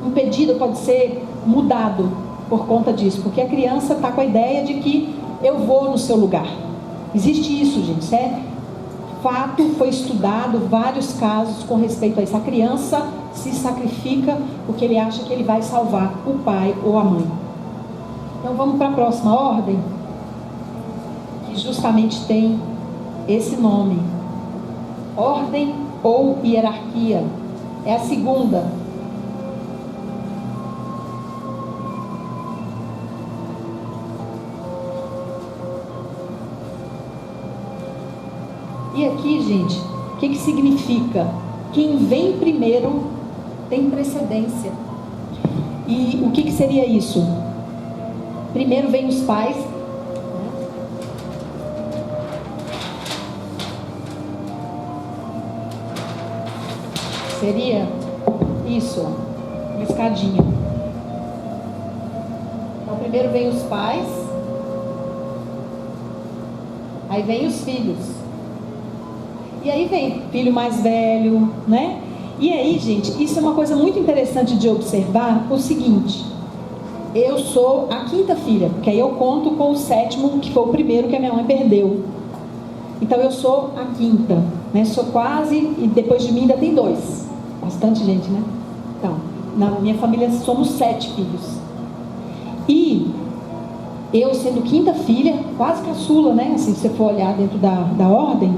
impedido, pode ser mudado por conta disso, porque a criança está com a ideia de que eu vou no seu lugar. Existe isso, gente, isso é fato, foi estudado vários casos com respeito a isso. A criança se sacrifica porque ele acha que ele vai salvar o pai ou a mãe. Então vamos para a próxima ordem, que justamente tem esse nome: ordem ou hierarquia. É a segunda. E aqui, gente, o que significa? Quem vem primeiro tem precedência. E o que seria isso? Primeiro vem os pais. Seria isso, uma escadinha. Então primeiro vem os pais, aí vem os filhos. E aí vem filho mais velho, né? E aí, gente, isso é uma coisa muito interessante de observar, o seguinte: eu sou a quinta filha, porque aí eu conto com o sétimo, que foi o primeiro que a minha mãe perdeu. Então eu sou a quinta, né? Sou quase, e depois de mim ainda tem 2. Bastante gente, né? Então, na minha família somos 7 filhos. E eu, sendo quinta filha, quase caçula, né? Assim, se você for olhar dentro da ordem,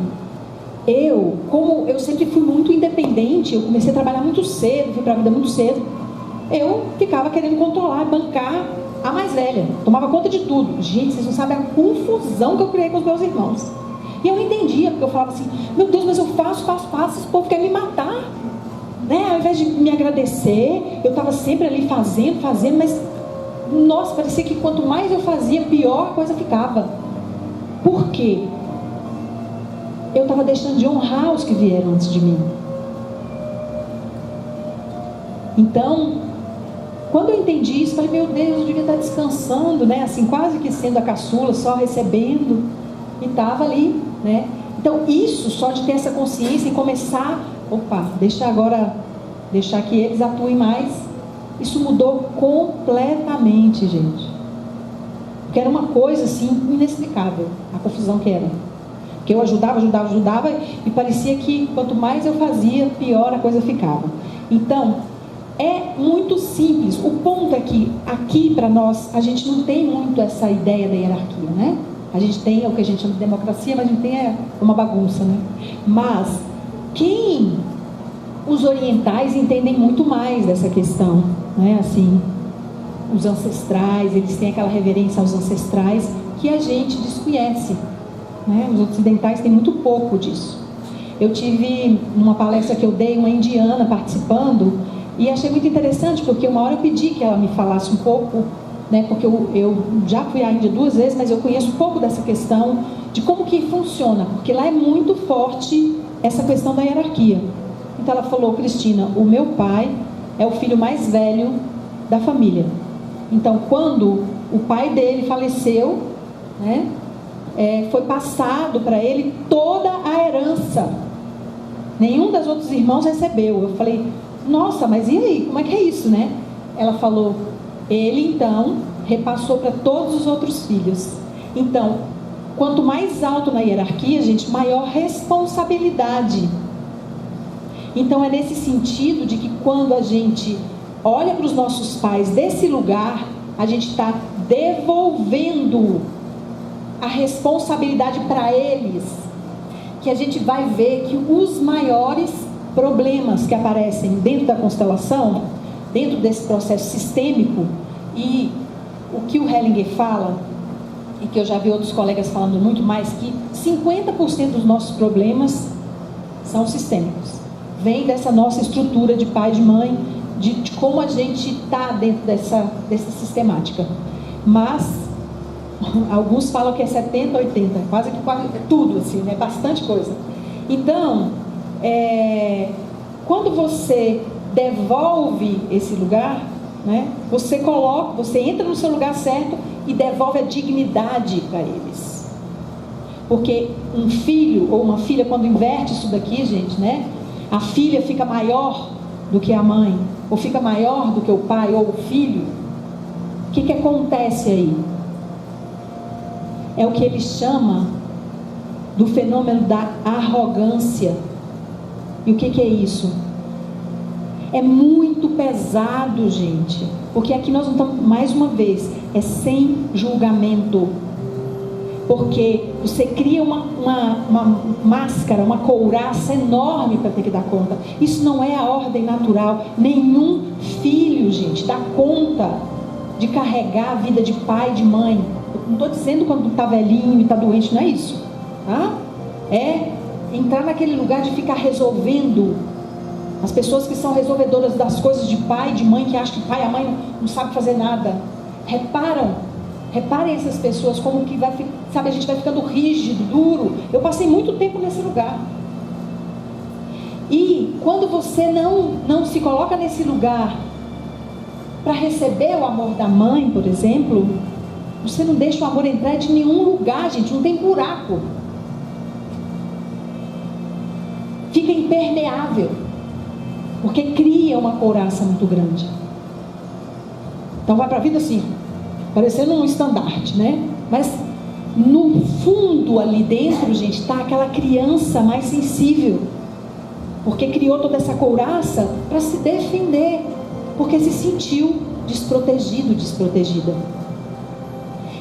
como eu sempre fui muito independente, eu comecei a trabalhar muito cedo, fui para a vida muito cedo, eu ficava querendo controlar, bancar a mais velha, tomava conta de tudo. Gente, vocês não sabem a confusão que eu criei com os meus irmãos. E eu não entendia, porque eu falava assim: meu Deus, mas eu faço, esse povo quer me matar, né? Ao invés de me agradecer, eu estava sempre ali fazendo, mas nossa, parecia que quanto mais eu fazia, pior a coisa ficava. Por quê? Eu estava deixando de honrar os que vieram antes de mim. Então, quando eu entendi isso, falei: meu Deus, eu devia estar descansando, né? Assim, quase que sendo a caçula, só recebendo. E estava ali, né? Então, isso, só de ter essa consciência e começar, deixar que eles atuem mais, isso mudou completamente, gente. Porque era uma coisa, assim, inexplicável, a confusão que era. Porque eu ajudava, e parecia que quanto mais eu fazia, pior a coisa ficava. Então, é muito simples. O ponto é que aqui para nós, a gente não tem muito essa ideia da hierarquia, né? A gente tem o que a gente chama de democracia, mas a gente tem uma bagunça, né? Mas os orientais entendem muito mais dessa questão, né? Assim, os ancestrais, eles têm aquela reverência aos ancestrais que a gente desconhece, né? Os ocidentais têm muito pouco disso. Eu tive numa palestra que eu dei, uma indiana participando, e achei muito interessante, porque uma hora eu pedi que ela me falasse um pouco, né? Porque eu já fui à Índia 2 vezes, mas eu conheço um pouco dessa questão de como que funciona, porque lá é muito forte essa questão da hierarquia. Então ela falou: Cristina, o meu pai é o filho mais velho da família. Então, quando o pai dele faleceu, né, foi passado para ele toda a herança. Nenhum dos outros irmãos recebeu. Eu falei: nossa, mas e aí? Como é que é isso, né? Ela falou: ele então repassou para todos os outros filhos. Então, quanto mais alto na hierarquia, gente, maior responsabilidade. Então é nesse sentido de que quando a gente olha para os nossos pais desse lugar, a gente está devolvendo a responsabilidade para eles, que a gente vai ver que os maiores problemas que aparecem dentro da constelação, dentro desse processo sistêmico, e o que o Hellinger fala, e que eu já vi outros colegas falando muito mais, que 50% dos nossos problemas são sistêmicos. Vem dessa nossa estrutura de pai e de mãe, de como a gente está dentro dessa sistemática. Mas Alguns falam que é 70, 80, quase tudo assim, né? Bastante coisa. Então, quando você devolve esse lugar, né? Você entra no seu lugar certo e devolve a dignidade para eles. Porque um filho ou uma filha, quando inverte isso daqui, gente, né? A filha fica maior do que a mãe, ou fica maior do que o pai ou o filho. O que acontece aí? É o que ele chama do fenômeno da arrogância. E o que é isso? É muito pesado, gente, porque aqui nós não estamos, mais uma vez, é sem julgamento, porque você cria uma máscara, uma couraça enorme para ter que dar conta. Isso não é a ordem natural. Nenhum filho, gente, dá conta de carregar a vida de pai, de mãe. Eu não estou dizendo quando está velhinho e está doente, não é isso, tá? É entrar naquele lugar de ficar resolvendo. As pessoas que são resolvedoras das coisas de pai, de mãe, que acham que pai e a mãe não sabem fazer nada. Reparem essas pessoas como que vai, sabe, a gente vai ficando rígido, duro. Eu passei muito tempo nesse lugar. E quando você não se coloca nesse lugar para receber o amor da mãe, por exemplo, você não deixa o amor entrar de nenhum lugar, gente, não tem buraco. Fica impermeável. Porque cria uma couraça muito grande. Então vai para a vida assim, parecendo um estandarte, né? Mas no fundo ali dentro, gente, está aquela criança mais sensível. Porque criou toda essa couraça para se defender. Porque se sentiu desprotegido, desprotegida.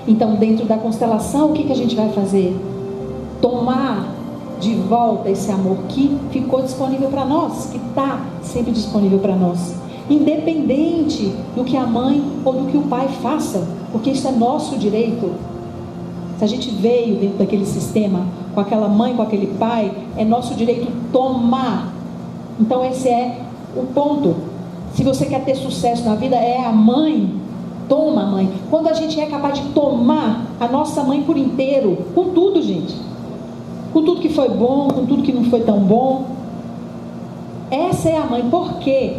Então dentro da constelação, o que a gente vai fazer? Tomar de volta esse amor que ficou disponível para nós, que está sempre disponível para nós, independente do que a mãe ou do que o pai faça, porque isso é nosso direito. Se a gente veio dentro daquele sistema, com aquela mãe, com aquele pai, é nosso direito tomar. Então esse é o ponto. Se você quer ter sucesso na vida, é a mãe. Toma a mãe. Quando a gente é capaz de tomar a nossa mãe por inteiro, com tudo, gente, com tudo que foi bom, com tudo que não foi tão bom, essa é a mãe. Por quê?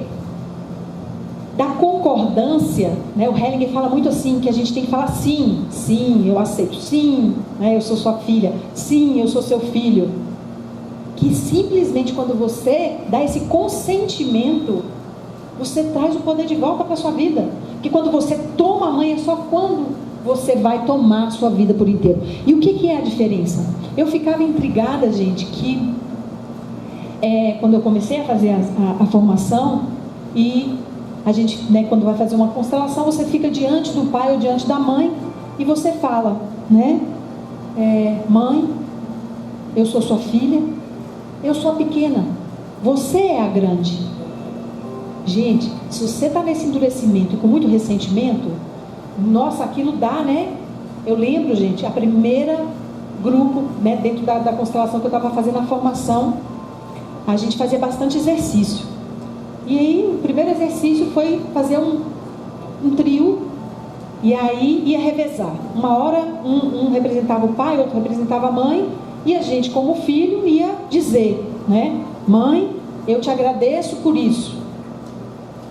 Da concordância, né? O Hellinger fala muito assim, que a gente tem que falar sim, sim, eu aceito, sim, né? Eu sou sua filha, sim, eu sou seu filho. Que simplesmente quando você dá esse consentimento, você traz o poder de volta para a sua vida. Porque quando você toma a mãe, é só quando você vai tomar a sua vida por inteiro. E o que é a diferença? Eu ficava intrigada, gente, que quando eu comecei a fazer a formação, e a gente, né, quando vai fazer uma constelação, você fica diante do pai ou diante da mãe, e você fala, né? Mãe, eu sou sua filha, eu sou a pequena, você é a grande. Gente, se você está nesse endurecimento e com muito ressentimento, nossa, aquilo dá, né? Eu lembro, gente, a primeira grupo, né, dentro da constelação que eu estava fazendo a formação, a gente fazia bastante exercício. E aí, o primeiro exercício foi fazer um trio, e aí ia revezar. Uma hora, um representava o pai, outro representava a mãe, e a gente, como filho, ia dizer, né? Mãe, eu te agradeço por isso.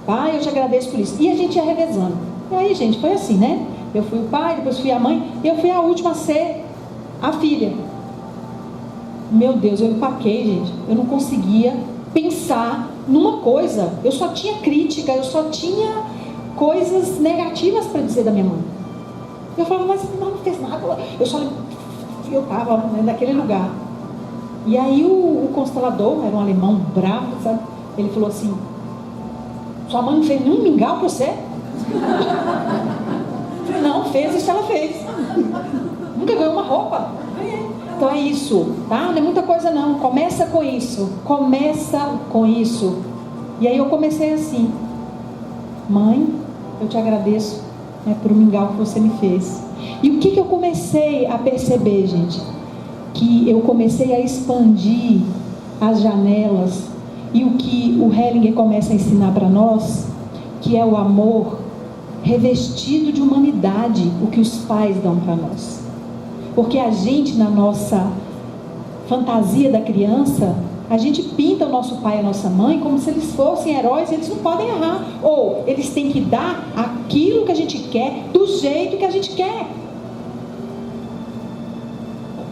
Pai, eu te agradeço por isso. E a gente ia revezando. E aí, gente, foi assim, né? Eu fui o pai, depois fui a mãe, e eu fui a última a ser a filha. Meu Deus, eu empaquei, gente. Eu não conseguia pensar numa coisa. Eu só tinha crítica, eu só tinha coisas negativas para dizer da minha mãe. Eu falava, mas não fez nada. Eu estava, né, naquele lugar. E aí o constelador, era um alemão bravo, sabe? Ele falou assim, sua mãe não fez nenhum mingau para você? Eu falei, não, fez isso, ela fez. Nunca ganhou uma roupa. Então é isso, tá? Não é muita coisa não. Começa com isso. Começa com isso. E aí eu comecei assim, mãe, eu te agradeço, né, por um mingau que você me fez. E o que eu comecei a perceber, gente? Que eu comecei a expandir as janelas. E o que o Hellinger começa a ensinar para nós, que é o amor, revestido de humanidade o que os pais dão para nós. Porque a gente, na nossa fantasia da criança, a gente pinta o nosso pai e a nossa mãe como se eles fossem heróis e eles não podem errar. Ou eles têm que dar aquilo que a gente quer, do jeito que a gente quer.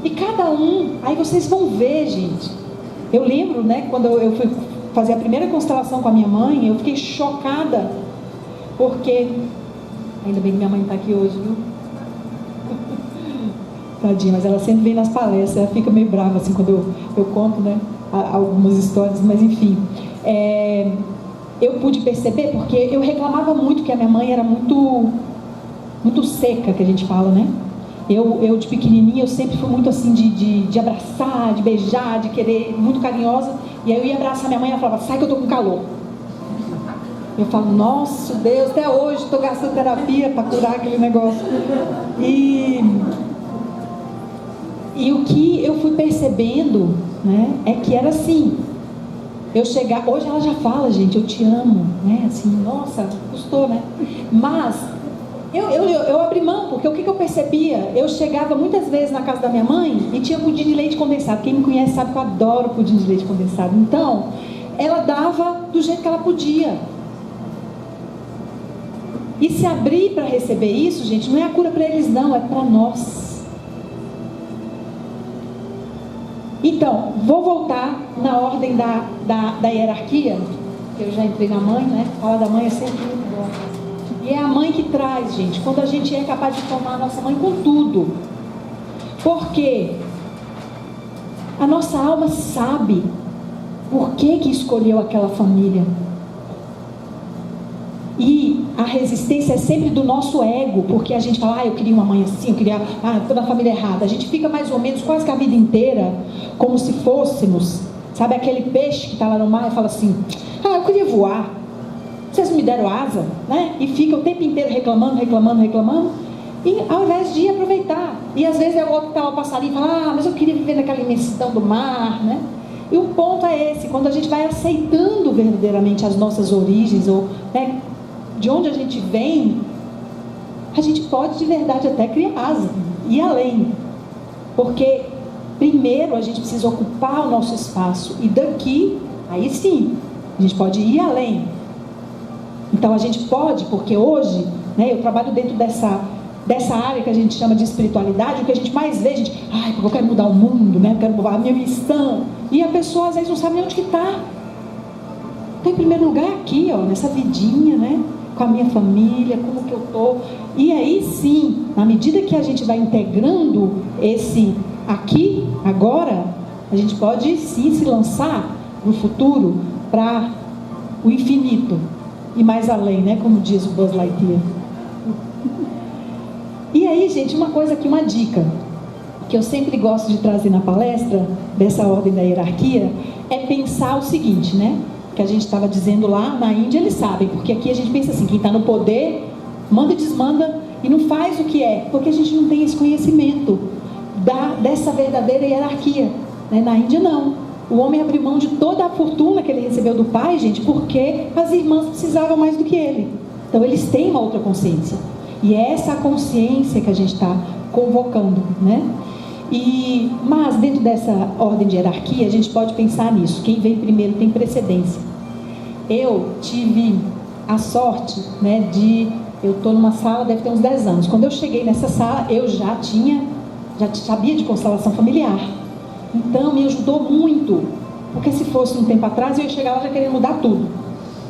E cada um, aí vocês vão ver, gente. Eu lembro, né, quando eu fui fazer a primeira constelação com a minha mãe, eu fiquei chocada. Porque, ainda bem que minha mãe está aqui hoje, viu? Tadinha, mas ela sempre vem nas palestras, ela fica meio brava assim quando eu conto, né, algumas histórias, mas enfim. Eu pude perceber, porque eu reclamava muito que a minha mãe era muito seca, que a gente fala, né? Eu de pequenininha, eu sempre fui muito assim de abraçar, de beijar, de querer, muito carinhosa. E aí eu ia abraçar minha mãe e ela falava, sai que eu tô com calor. Eu falo, nossa Deus, até hoje estou gastando terapia para curar aquele negócio. E o que eu fui percebendo, né, é que era assim. Eu chegar, hoje ela já fala, gente, eu te amo, né? Assim, nossa, custou, né? Mas eu abri mão, porque o que eu percebia? Eu chegava muitas vezes na casa da minha mãe e tinha pudim de leite condensado. Quem me conhece sabe que eu adoro pudim de leite condensado. Então, ela dava do jeito que ela podia. E se abrir para receber isso, gente, não é a cura para eles não, é para nós. Então, vou voltar na ordem da hierarquia, que eu já entrei na mãe, né? Falar da mãe é sempre muito bom. E é a mãe que traz, gente, quando a gente é capaz de tomar a nossa mãe com tudo. Porque a nossa alma sabe por que escolheu aquela família. E a resistência é sempre do nosso ego, porque a gente fala, eu queria uma mãe assim, eu queria, estou na família errada. A gente fica mais ou menos quase que a vida inteira como se fôssemos, sabe, aquele peixe que está lá no mar e fala assim, eu queria voar, vocês me deram asa, né? E fica o tempo inteiro reclamando, e ao invés de aproveitar. E às vezes é o outro que está lá, o passarinho, e fala, mas eu queria viver naquela imensidão do mar, né? E o ponto é esse, quando a gente vai aceitando verdadeiramente as nossas origens, ou, né, de onde a gente vem, a gente pode de verdade até criar asa, ir além. Porque primeiro a gente precisa ocupar o nosso espaço, e daqui, aí sim, a gente pode ir além. Então a gente pode, porque hoje, né, eu trabalho dentro dessa área que a gente chama de espiritualidade. O que a gente mais vê, porque eu quero mudar o mundo, né, eu quero mudar a minha missão, e a pessoa às vezes não sabe nem onde que está. Então, em primeiro lugar, aqui, nessa vidinha, né, com a minha família, como que eu estou. E aí sim, na medida que a gente vai integrando esse aqui, agora, a gente pode sim se lançar no futuro para o infinito e mais além, né, como diz o Buzz Lightyear. E aí, gente, uma coisa aqui, uma dica que eu sempre gosto de trazer na palestra dessa ordem da hierarquia, é pensar o seguinte, né, que a gente estava dizendo lá na Índia, eles sabem, porque aqui a gente pensa assim, quem está no poder manda e desmanda e não faz o que é, porque a gente não tem esse conhecimento dessa verdadeira hierarquia, né? Na Índia não, o homem abriu mão de toda a fortuna que ele recebeu do pai, gente, porque as irmãs precisavam mais do que ele. Então eles têm uma outra consciência, e é essa a consciência que a gente está convocando, né? Mas dentro dessa ordem de hierarquia a gente pode pensar nisso, quem vem primeiro tem precedência. Eu tive a sorte, né, eu estou numa sala, deve ter uns 10 anos, quando eu cheguei nessa sala eu já sabia de constelação familiar, então me ajudou muito, porque se fosse um tempo atrás eu ia chegar lá já querendo mudar tudo,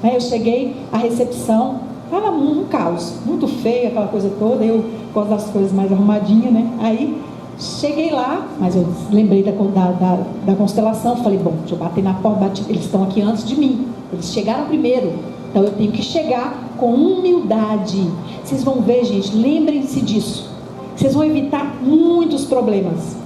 né? Eu cheguei, a recepção estava um caos, muito feio, aquela coisa toda, eu gosto das coisas mais arrumadinhas, né? Aí cheguei lá, mas eu lembrei da constelação, falei, bom, deixa eu bater na porta, eles estão aqui antes de mim, eles chegaram primeiro, então eu tenho que chegar com humildade. Vocês vão ver, gente, lembrem-se disso, vocês vão evitar muitos problemas,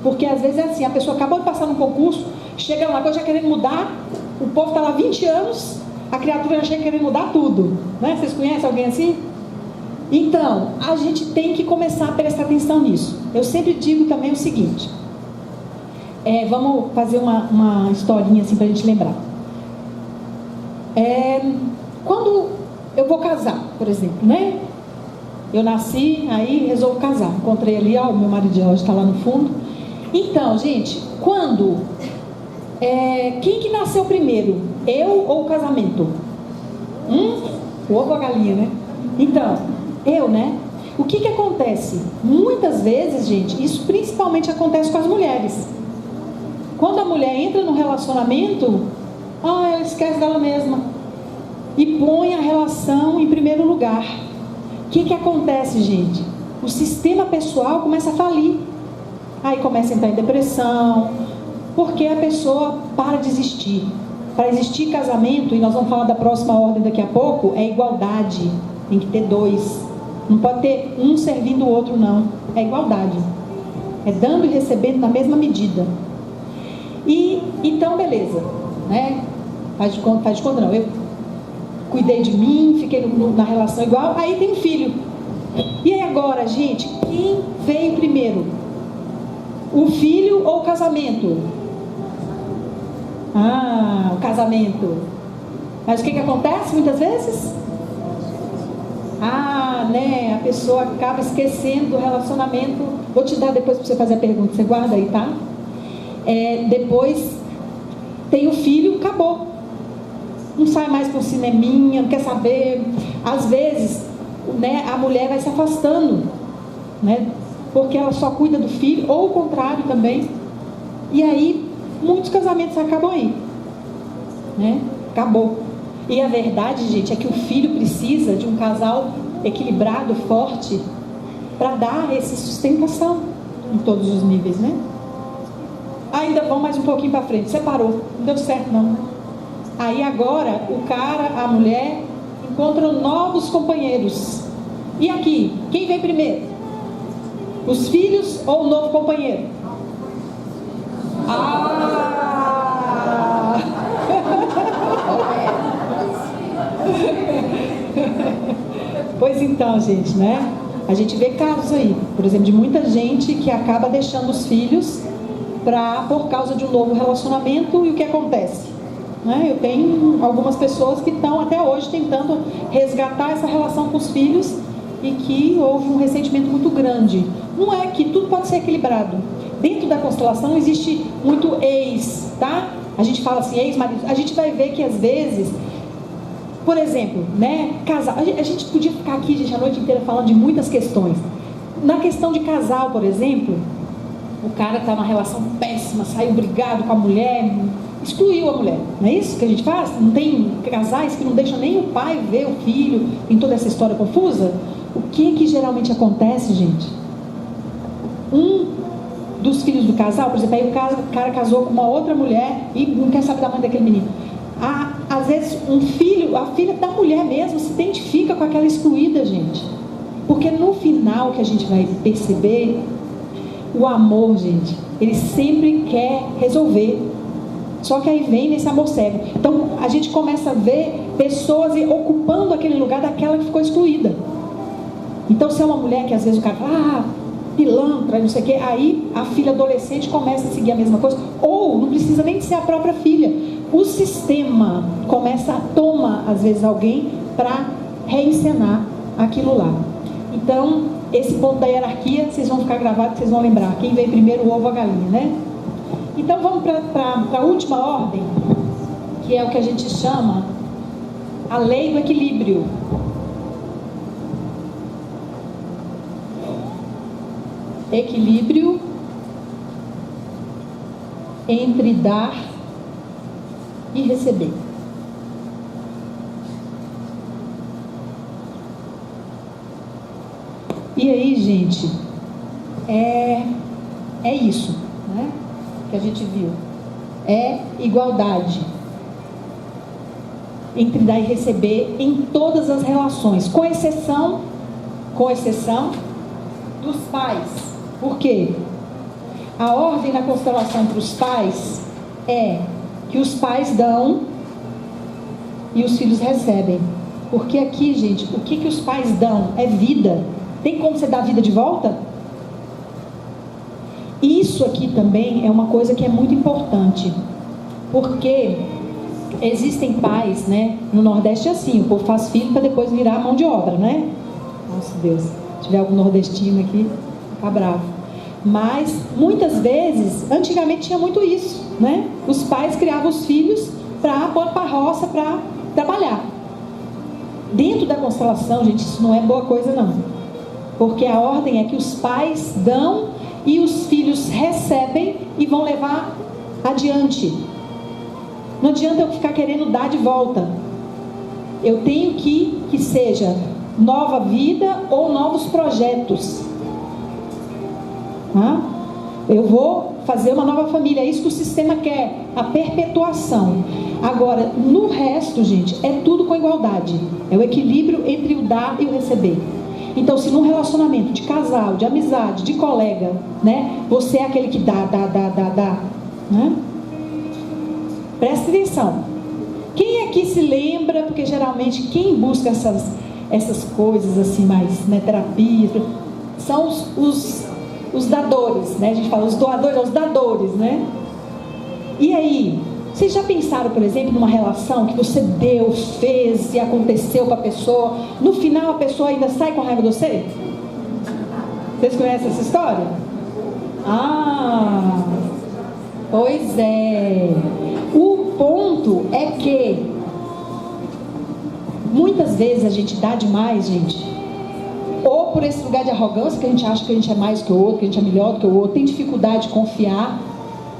porque às vezes é assim, a pessoa acabou de passar no concurso, chega lá, já querendo mudar, o povo está lá 20 anos, a criatura já chega querendo mudar tudo, né? Vocês conhecem alguém assim? Então, a gente tem que começar a prestar atenção nisso. Eu sempre digo também o seguinte, vamos fazer uma historinha assim para a gente lembrar. Quando eu vou casar, por exemplo, né? Eu nasci, aí resolvo casar. Encontrei ali, ó, o meu marido hoje está lá no fundo. Então, gente, quem que nasceu primeiro? Eu ou o casamento? O ovo ou a galinha, né? Então, eu, né? O que acontece? Muitas vezes, gente, isso principalmente acontece com as mulheres. Quando a mulher entra no relacionamento, ela esquece dela mesma e põe a relação em primeiro lugar. O que acontece, gente? O sistema pessoal começa a falir. Aí começa a entrar em depressão, porque a pessoa para de existir. Para existir casamento, e nós vamos falar da próxima ordem daqui a pouco, é igualdade. Tem que ter dois. Não pode ter um servindo o outro, não. É igualdade. É dando e recebendo na mesma medida. E então, beleza, né? Faz de conta não. Eu cuidei de mim, fiquei na relação igual, aí tem um filho. E aí agora, gente, quem veio primeiro? O filho ou o casamento? O casamento. Mas o que acontece muitas vezes? Né? A pessoa acaba esquecendo do relacionamento. Vou te dar depois para você fazer a pergunta, você guarda aí, tá? Depois tem o filho, acabou. Não sai mais para um cineminha, não quer saber. Às vezes, né, a mulher vai se afastando, né? Porque ela só cuida do filho, ou o contrário também. E aí, muitos casamentos acabam aí, né? Acabou. E a verdade, gente, é que o filho precisa de um casal equilibrado, forte, para dar essa sustentação em todos os níveis, né? Ainda vão mais um pouquinho para frente. Separou, não deu certo não. Aí agora o cara, a mulher encontram novos companheiros. E aqui, quem vem primeiro? Os filhos ou o novo companheiro? Pois então, gente, né? A gente vê casos aí, por exemplo, de muita gente que acaba deixando os filhos por causa de um novo relacionamento. E o que acontece? Né? Eu tenho algumas pessoas que estão até hoje tentando resgatar essa relação com os filhos e que houve um ressentimento muito grande. Não é que tudo pode ser equilibrado. Dentro da constelação existe muito ex, tá? A gente fala assim, ex-marido. A gente vai ver que às vezes, por exemplo, né, casal. A gente podia ficar aqui, gente, a noite inteira falando de muitas questões. Na questão de casal, por exemplo, o cara está numa relação péssima, saiu brigado com a mulher, excluiu a mulher. Não é isso que a gente faz? Não tem casais que não deixam nem o pai ver o filho em toda essa história confusa? O que geralmente acontece, gente? Um dos filhos do casal, por exemplo, aí o cara casou com uma outra mulher e não quer saber da mãe daquele menino. Às vezes a filha da mulher mesmo se identifica com aquela excluída, gente. Porque no final que a gente vai perceber, o amor, gente, ele sempre quer resolver. Só que aí vem nesse amor cego. Então a gente começa a ver pessoas ocupando aquele lugar daquela que ficou excluída. Então se é uma mulher que às vezes o cara fala, pilantra, não sei o que, aí a filha adolescente começa a seguir a mesma coisa. Ou não precisa nem de ser a própria filha. O sistema toma às vezes alguém para reencenar aquilo lá. Então, esse ponto da hierarquia, vocês vão ficar gravados, vocês vão lembrar. Quem veio primeiro, o ovo ou a galinha, né? Então, vamos para a última ordem, que é o que a gente chama a lei do equilíbrio. Equilíbrio entre dar e receber. E aí, gente, é isso, né, que a gente viu. É igualdade entre dar e receber em todas as relações, com exceção dos pais. Por quê? A ordem na constelação para os pais é que os pais dão e os filhos recebem. Porque aqui, gente, o que os pais dão é vida. Tem como você dar a vida de volta? Isso aqui também é uma coisa que é muito importante. Porque Existem pais, né? No Nordeste é assim, o povo faz filho para depois virar mão de obra, né? Nossa Deus, se tiver algum nordestino aqui, fica bravo. Mas, muitas vezes, antigamente tinha muito isso, né? Os pais criavam os filhos para pôr para a roça, para trabalhar. Dentro da constelação, gente, isso não é boa coisa não. Porque a ordem é que os pais dão e os filhos recebem e vão levar adiante. Não adianta eu ficar querendo dar de volta. Eu tenho que seja nova vida ou novos projetos. Eu vou fazer uma nova família. É isso que o sistema quer, a perpetuação. Agora, no resto, gente, é tudo com igualdade. É o equilíbrio entre o dar e o receber. Então, se num relacionamento de casal, de amizade, de colega, né, você é aquele que dá, né? Presta atenção. Quem aqui se lembra, porque geralmente quem busca essas coisas assim mais, né, terapia, são os dadores, né? A gente fala os doadores, os dadores, né? E aí, vocês já pensaram, por exemplo, numa relação que você deu, fez e aconteceu com a pessoa, no final a pessoa ainda sai com raiva de você? Vocês conhecem essa história? Pois é. O ponto é que muitas vezes a gente dá demais, gente, ou por esse lugar de arrogância, que a gente acha que a gente é mais que o outro, que a gente é melhor do que o outro, tem dificuldade de confiar,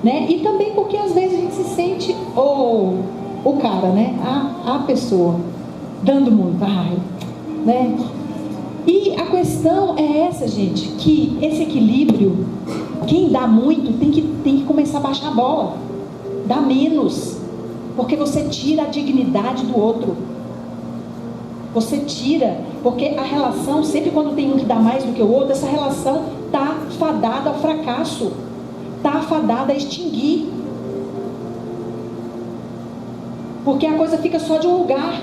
né? E também porque às vezes a gente se sente o cara, né? A pessoa dando muito, né? E a questão é essa, gente, que esse equilíbrio, quem dá muito tem que começar a baixar a bola, dá menos, porque você tira a dignidade do outro. Você tira, porque a relação, sempre quando tem um que dá mais do que o outro, essa relação está fadada ao fracasso, está fadada a extinguir, porque a coisa fica só de um lugar,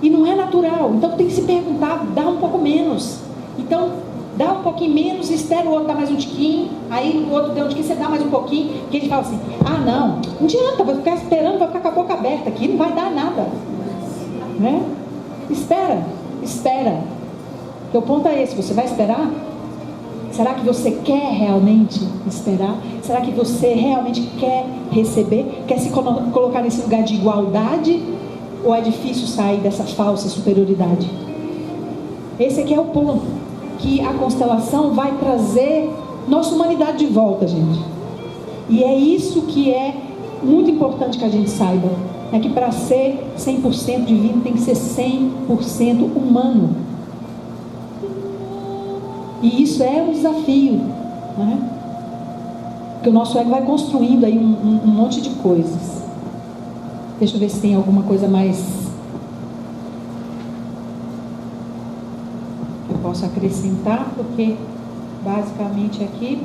e não é natural. Então tem que se perguntar, dá um pouco menos, então dá um pouquinho menos, espera o outro dar mais um tiquinho, aí o outro deu um tiquinho, você dá mais um pouquinho, que ele fala assim, não adianta, vai ficar esperando, vai ficar com a boca aberta aqui, não vai dar nada, né? Espera. Porque o ponto é esse, você vai esperar? Será que você quer realmente esperar? Será que você realmente quer receber? Quer se colocar nesse lugar de igualdade? Ou é difícil sair dessa falsa superioridade? Esse aqui é o ponto, que a constelação vai trazer nossa humanidade de volta, gente. E é isso que é muito importante que a gente saiba. É que para ser 100% divino tem que ser 100% humano. E isso é um desafio, né? Porque o nosso ego vai construindo aí um monte de coisas. Deixa eu ver se tem alguma coisa mais que eu posso acrescentar, porque basicamente aqui.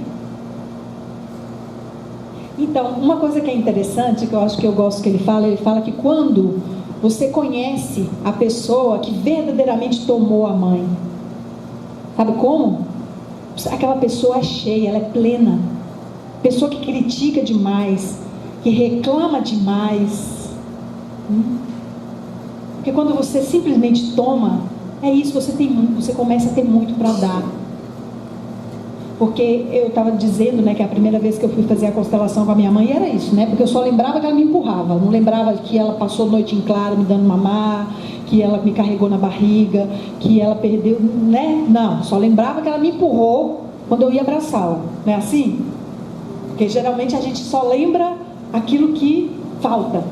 Então, uma coisa que é interessante, que eu acho que eu gosto que ele fala que quando você conhece a pessoa que verdadeiramente tomou a mãe, sabe como? Aquela pessoa é cheia, ela é plena. Pessoa que critica demais, que reclama demais. Porque quando você simplesmente toma, é isso, você começa a ter muito para dar. Porque eu estava dizendo, né, que a primeira vez que eu fui fazer a constelação com a minha mãe era isso, né? Porque eu só lembrava que ela me empurrava, não lembrava que ela passou noite em claro me dando mamar, que ela me carregou na barriga, que ela perdeu, né? Não, só lembrava que ela me empurrou quando eu ia abraçá-la, não é assim? Porque geralmente a gente só lembra aquilo que falta.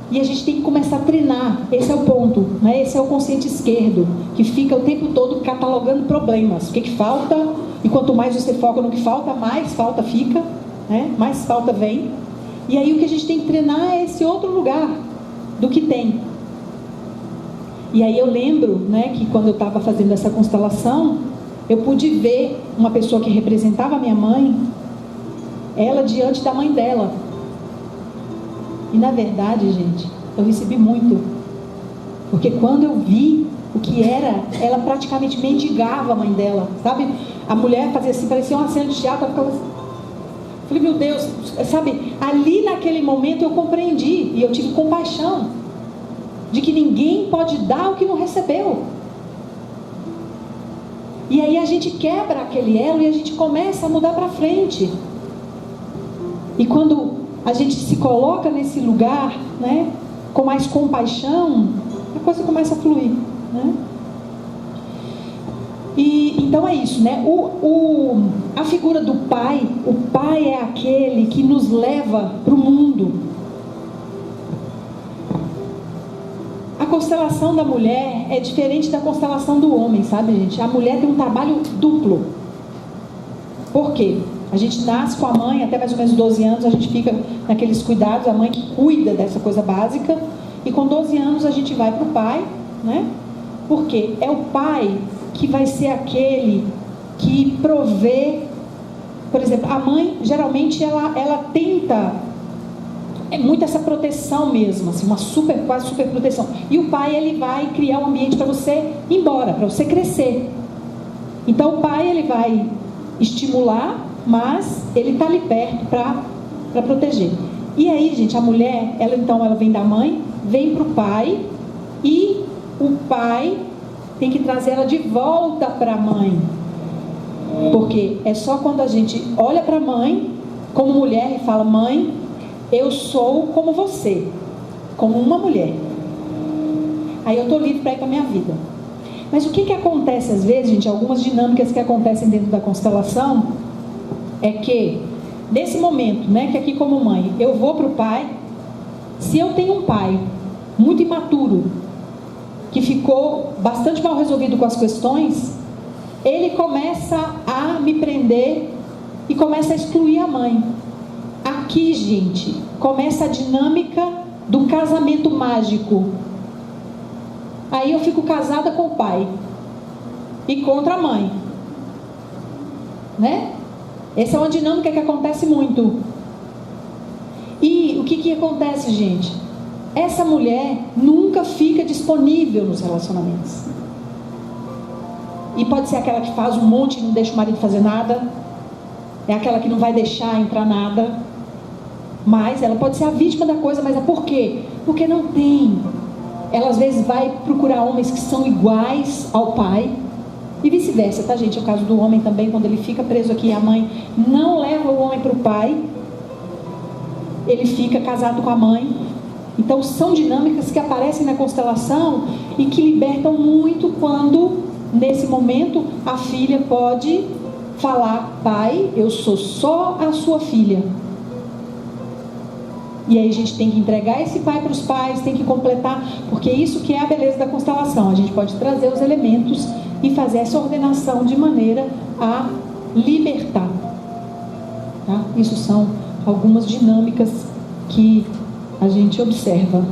E a gente tem que começar a treinar, esse é o ponto, né? Esse é o consciente esquerdo, que fica o tempo todo catalogando problemas, o que falta, e quanto mais você foca no que falta, mais falta fica, né? Mais falta vem. E aí o que a gente tem que treinar é esse outro lugar do que tem. E aí eu lembro, né, que quando eu estava fazendo essa constelação, eu pude ver uma pessoa que representava a minha mãe, ela diante da mãe dela. E na verdade, gente, eu recebi muito, porque quando eu vi o que era, ela praticamente mendigava a mãe dela, sabe? A mulher fazia assim, parecia uma cena de teatro, ela ficava assim, Falei, meu Deus, sabe, ali naquele momento eu compreendi e eu tive compaixão de que ninguém pode dar o que não recebeu. E aí a gente quebra aquele elo e a gente começa a mudar para frente. E quando a gente se coloca nesse lugar, né, com mais compaixão, a coisa começa a fluir, né? E então é isso, né? A figura do pai, o pai é aquele que nos leva para o mundo. A constelação da mulher é diferente da constelação do homem, sabe, gente? A mulher tem um trabalho duplo. Por quê? A gente nasce com a mãe, até mais ou menos 12 anos, a gente fica naqueles cuidados, a mãe que cuida dessa coisa básica, e com 12 anos a gente vai para o pai, né? Porque é o pai que vai ser aquele que provê. Por exemplo, a mãe, geralmente, ela tenta, é muito essa proteção mesmo, assim, quase super proteção. E o pai, ele vai criar um ambiente para você ir embora, para você crescer. Então, o pai, ele vai estimular, mas ele está ali perto para proteger. E aí, gente, a mulher, ela vem da mãe, vem para o pai, e o pai tem que trazer ela de volta para a mãe. Porque é só quando a gente olha para a mãe, como mulher, e fala, mãe, eu sou como você, como uma mulher. Aí eu estou livre para ir para a minha vida. Mas o que acontece às vezes, gente, algumas dinâmicas que acontecem dentro da constelação, é que, nesse momento, né, que aqui como mãe, eu vou para o pai, se eu tenho um pai muito imaturo, que ficou bastante mal resolvido com as questões, ele começa a me prender e começa a excluir a mãe. Aqui, gente, começa a dinâmica do casamento mágico. Aí eu fico casada com o pai e contra a mãe, né? Essa é uma dinâmica que acontece muito. E o que acontece, gente? Essa mulher nunca fica disponível nos relacionamentos. E pode ser aquela que faz um monte e não deixa o marido fazer nada. É aquela que não vai deixar entrar nada. Mas ela pode ser a vítima da coisa, mas é por quê? Porque não tem. Ela às vezes vai procurar homens que são iguais ao pai. E vice-versa, tá, gente? É o caso do homem também, quando ele fica preso aqui, a mãe não leva o homem para o pai. Ele fica casado com a mãe. Então são dinâmicas que aparecem na constelação e que libertam muito quando, nesse momento, a filha pode falar, pai, eu sou só a sua filha. E aí a gente tem que entregar esse pai para os pais, tem que completar, porque isso que é a beleza da constelação. A gente pode trazer os elementos e fazer essa ordenação de maneira a libertar. Tá? Isso são algumas dinâmicas que a gente observa.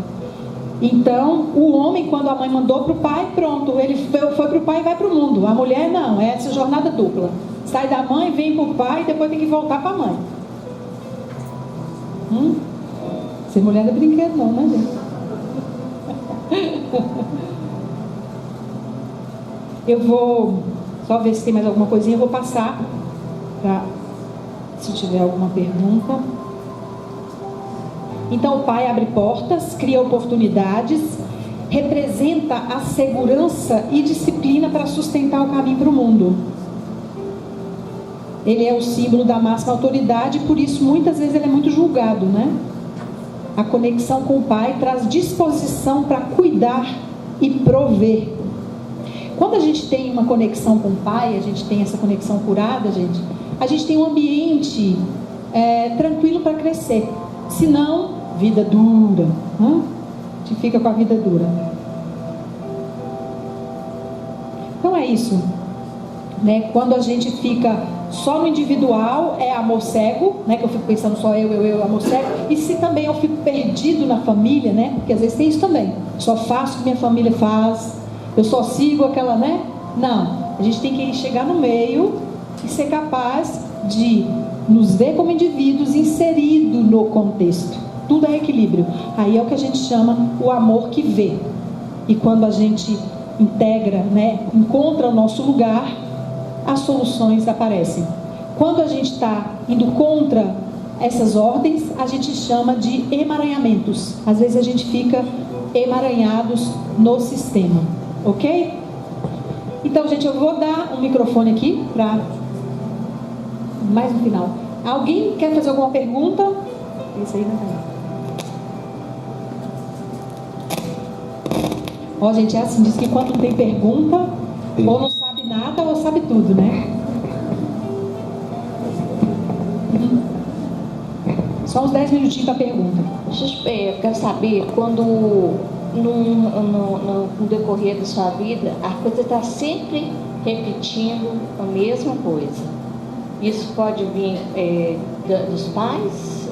Então, o homem, quando a mãe mandou para o pai, pronto, ele foi para o pai e vai para o mundo. A mulher não, é essa jornada dupla. Sai da mãe, vem para o pai e depois tem que voltar para a mãe. Ser mulher não é brinquedo não, né, gente? Eu vou só ver se tem mais alguma coisinha. Eu vou passar para, se tiver alguma pergunta. Então o pai abre portas, cria oportunidades, representa a segurança e disciplina para sustentar o caminho para o mundo. Ele é o símbolo da máxima autoridade, por isso muitas vezes ele é muito julgado, né? A conexão com o pai traz disposição para cuidar e prover. Quando a gente tem uma conexão com o pai, a gente tem essa conexão curada, gente, a gente tem um ambiente tranquilo para crescer. Se não, vida dura, né? A gente fica com a vida dura. Então é isso, né? Quando a gente fica só no individual, é amor cego, né? Que eu fico pensando só eu, amor cego. E se também eu fico perdido na família, né? Porque às vezes tem isso também. Só faço o que minha família faz, eu só sigo aquela, né? Não, a gente tem que chegar no meio e ser capaz de nos ver como indivíduos inseridos no contexto. Tudo é equilíbrio. Aí é o que a gente chama o amor que vê. E quando a gente integra, né, encontra o nosso lugar, as soluções aparecem. Quando a gente está indo contra essas ordens a gente chama de emaranhamentos. Às vezes a gente fica emaranhados no sistema, ok? Então, gente, eu vou dar um microfone aqui para mais no final. Alguém quer fazer alguma pergunta? Isso aí não tem. Ó, gente, é assim, diz que quando não tem pergunta, ou não sabe nada ou sabe tudo, né? Só uns 10 minutinhos para pergunta.
Eu quero saber, quando no decorrer da sua vida, a coisa está sempre repetindo a mesma coisa. Isso pode vir dos pais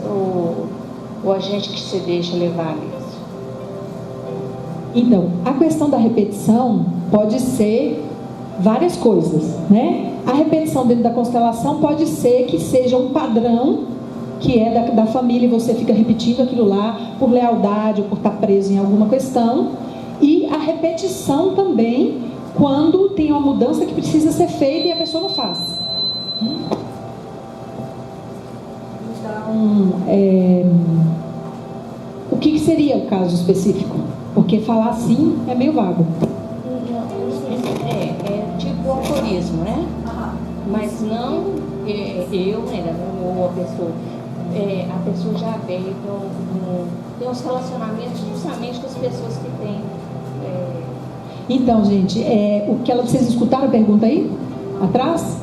ou a gente que se deixa levar nisso?
Então, a questão da repetição pode ser várias coisas, né? A repetição dentro da constelação pode ser que seja um padrão que é da família e você fica repetindo aquilo lá por lealdade ou por estar preso em alguma questão. E a repetição também quando tem uma mudança que precisa ser feita e a pessoa não faz. Então, o que seria o caso específico? Porque falar assim é meio vago.
É tipo alcoolismo, né? Mas não eu, né? Ou a pessoa. A pessoa já veio, tem uns relacionamentos justamente com as pessoas que têm.
Então, gente, vocês escutaram a pergunta aí? Atrás?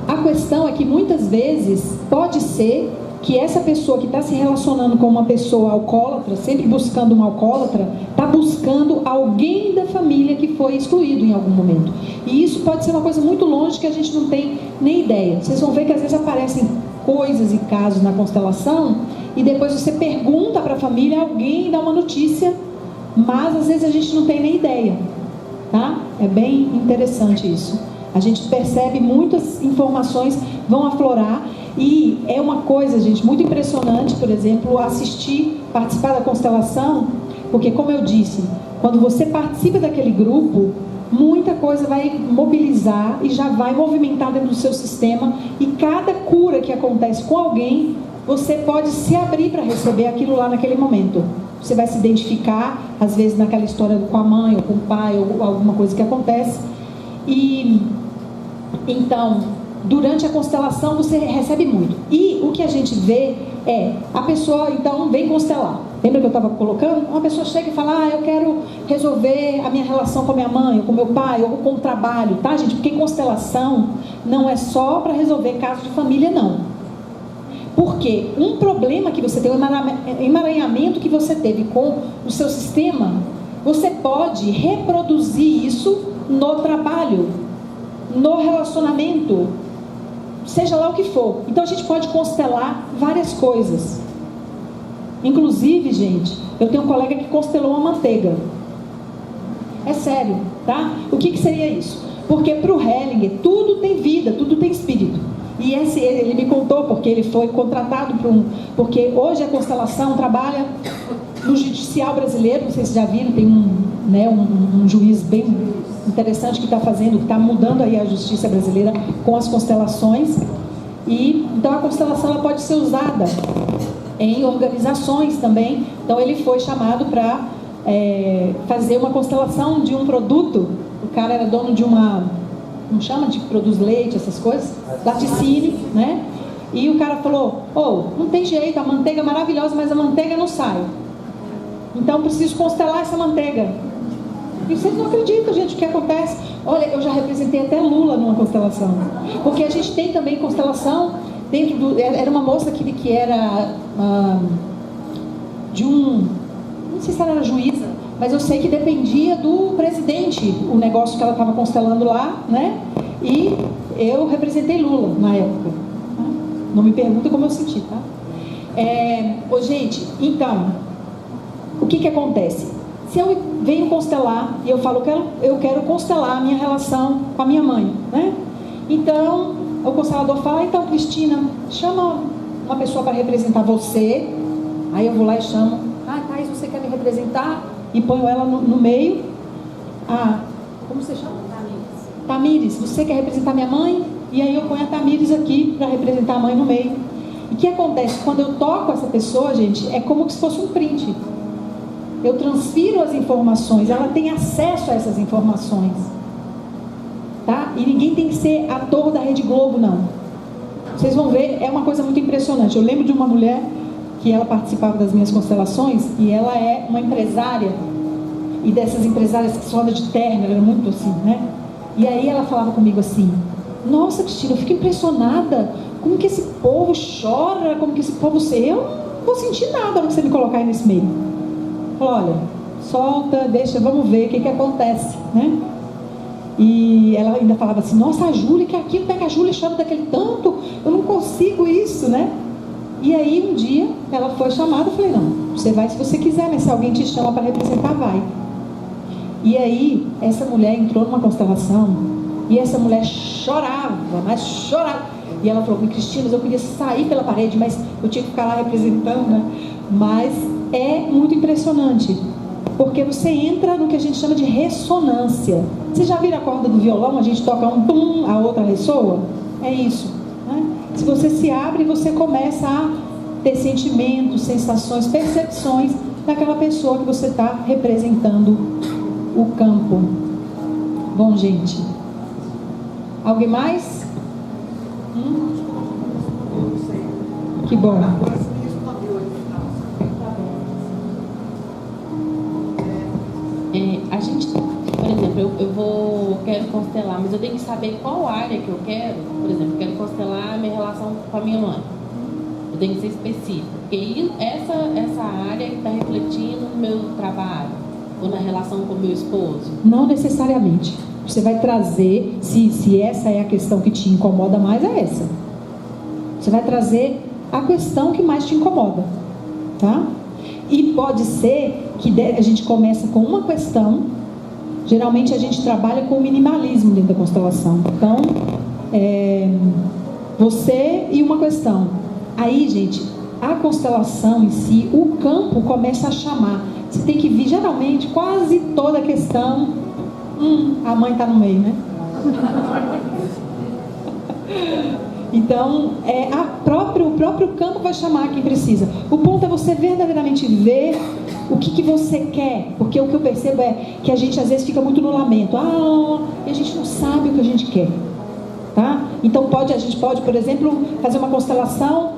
A questão é que muitas vezes pode ser que essa pessoa que está se relacionando com uma pessoa alcoólatra, sempre buscando um alcoólatra, está buscando alguém da família que foi excluído em algum momento. E isso pode ser uma coisa muito longe que a gente não tem nem ideia. Vocês vão ver que às vezes aparecem coisas e casos na constelação e depois você pergunta para a família, alguém dá uma notícia, mas às vezes a gente não tem nem ideia, tá? É bem interessante isso. A gente percebe muitas informações vão aflorar e é uma coisa, gente, muito impressionante, por exemplo, participar da constelação, porque como eu disse, quando você participa daquele grupo, muita coisa vai mobilizar e já vai movimentar dentro do seu sistema e cada cura que acontece com alguém, você pode se abrir para receber aquilo lá naquele momento. Você vai se identificar, às vezes naquela história com a mãe ou com o pai ou alguma coisa que acontece. E então, durante a constelação você recebe muito. E o que a gente vê a pessoa então vem constelar. Lembra que eu estava colocando? Uma pessoa chega e fala, eu quero resolver a minha relação com a minha mãe, ou com meu pai, ou com o trabalho, tá, gente? Porque constelação não é só para resolver casos de família, não. Porque um problema que você tem, um emaranhamento que você teve com o seu sistema, você pode reproduzir isso no trabalho, no relacionamento, seja lá o que for. Então a gente pode constelar várias coisas. Inclusive, gente, eu tenho um colega que constelou uma manteiga. É sério, tá? O que seria isso? Porque para o Hellinger, tudo tem vida, tudo tem espírito. E ele me contou, porque ele foi contratado porque hoje a constelação trabalha no judicial brasileiro, não sei se já viram, tem um juiz bem interessante que está fazendo, que está mudando aí a justiça brasileira com as constelações. E então a constelação ela pode ser usada em organizações também. Então ele foi chamado para fazer uma constelação de um produto. O cara era dono de como chama, de que produz leite, essas coisas, laticínio, né? E o cara falou, não tem jeito, a manteiga é maravilhosa, mas a manteiga não sai. Então preciso constelar essa manteiga. E vocês não acreditam, gente, o que acontece. Olha, eu já representei até Lula numa constelação. Porque a gente tem também constelação dentro do... Era uma moça que era não sei se ela era juíza, mas eu sei que dependia do presidente, o negócio que ela estava constelando lá, né? E eu representei Lula na época. Não me pergunta como eu senti, tá? Gente, então, o que acontece? Se eu venho constelar e eu falo, eu quero constelar a minha relação com a minha mãe, né? Então, o constelador fala, então, Cristina, chama uma pessoa para representar você. Aí eu vou lá e chamo, Thais, você quer me representar? E ponho ela no meio. Como você chama? Tamires, você quer representar minha mãe? E aí eu ponho a Tamires aqui para representar a mãe no meio. E o que acontece? Quando eu toco essa pessoa, gente, é como se fosse um print. Eu transfiro as informações, ela tem acesso a essas informações. Tá? E ninguém tem que ser ator da Rede Globo, não. Vocês vão ver, é uma coisa muito impressionante. Eu lembro de uma mulher que ela participava das minhas constelações, e ela é uma empresária, e dessas empresárias que só anda de terno, ela era muito assim, né? E aí ela falava comigo assim: nossa, Cristina, eu fico impressionada, como que esse povo chora, como que esse povo... Eu não vou sentir nada no que você me colocar aí nesse meio. Eu falo, olha, solta, deixa, vamos ver o que acontece, né? E ela ainda falava assim: nossa, a Júlia, que aquilo, como é que a Júlia chora daquele tanto? Eu não consigo isso, né? E aí um dia ela foi chamada, eu falei: não, você vai se você quiser, mas se alguém te chama para representar, vai. E aí essa mulher entrou numa constelação, e essa mulher chorava, mas chorava. E ela falou: Cristina, eu queria sair pela parede, mas eu tinha que ficar lá representando, né? Mas é muito impressionante, porque você entra no que a gente chama de ressonância. Você já viram a corda do violão? A gente toca um pum, a outra ressoa? É isso, né? Se você se abre, você começa a ter sentimentos, sensações, percepções daquela pessoa que você está representando o campo. Bom, gente, alguém mais? Que bom.
A gente, por exemplo, quero constelar, mas eu tenho que saber qual área que eu quero. Por exemplo, eu quero constelar a minha relação com a minha mãe. Eu tenho que ser específico, porque essa área que está refletindo no meu trabalho ou na relação com o meu esposo.
Não necessariamente. Você vai trazer, se essa é a questão que te incomoda mais, é essa. Você vai trazer a questão que mais te incomoda, tá? E pode ser que a gente começa com uma questão. Geralmente a gente trabalha com o minimalismo dentro da constelação. Então, você e uma questão. Aí, gente, a constelação em si, o campo começa a chamar. Você tem que vir, geralmente, quase toda a questão. A mãe está no meio, né? Então, o próprio campo vai chamar quem precisa. O ponto é você verdadeiramente ver o que você quer. Porque o que eu percebo é que a gente às vezes fica muito no lamento. E a gente não sabe o que a gente quer. Tá? Então a gente pode, por exemplo, fazer uma constelação.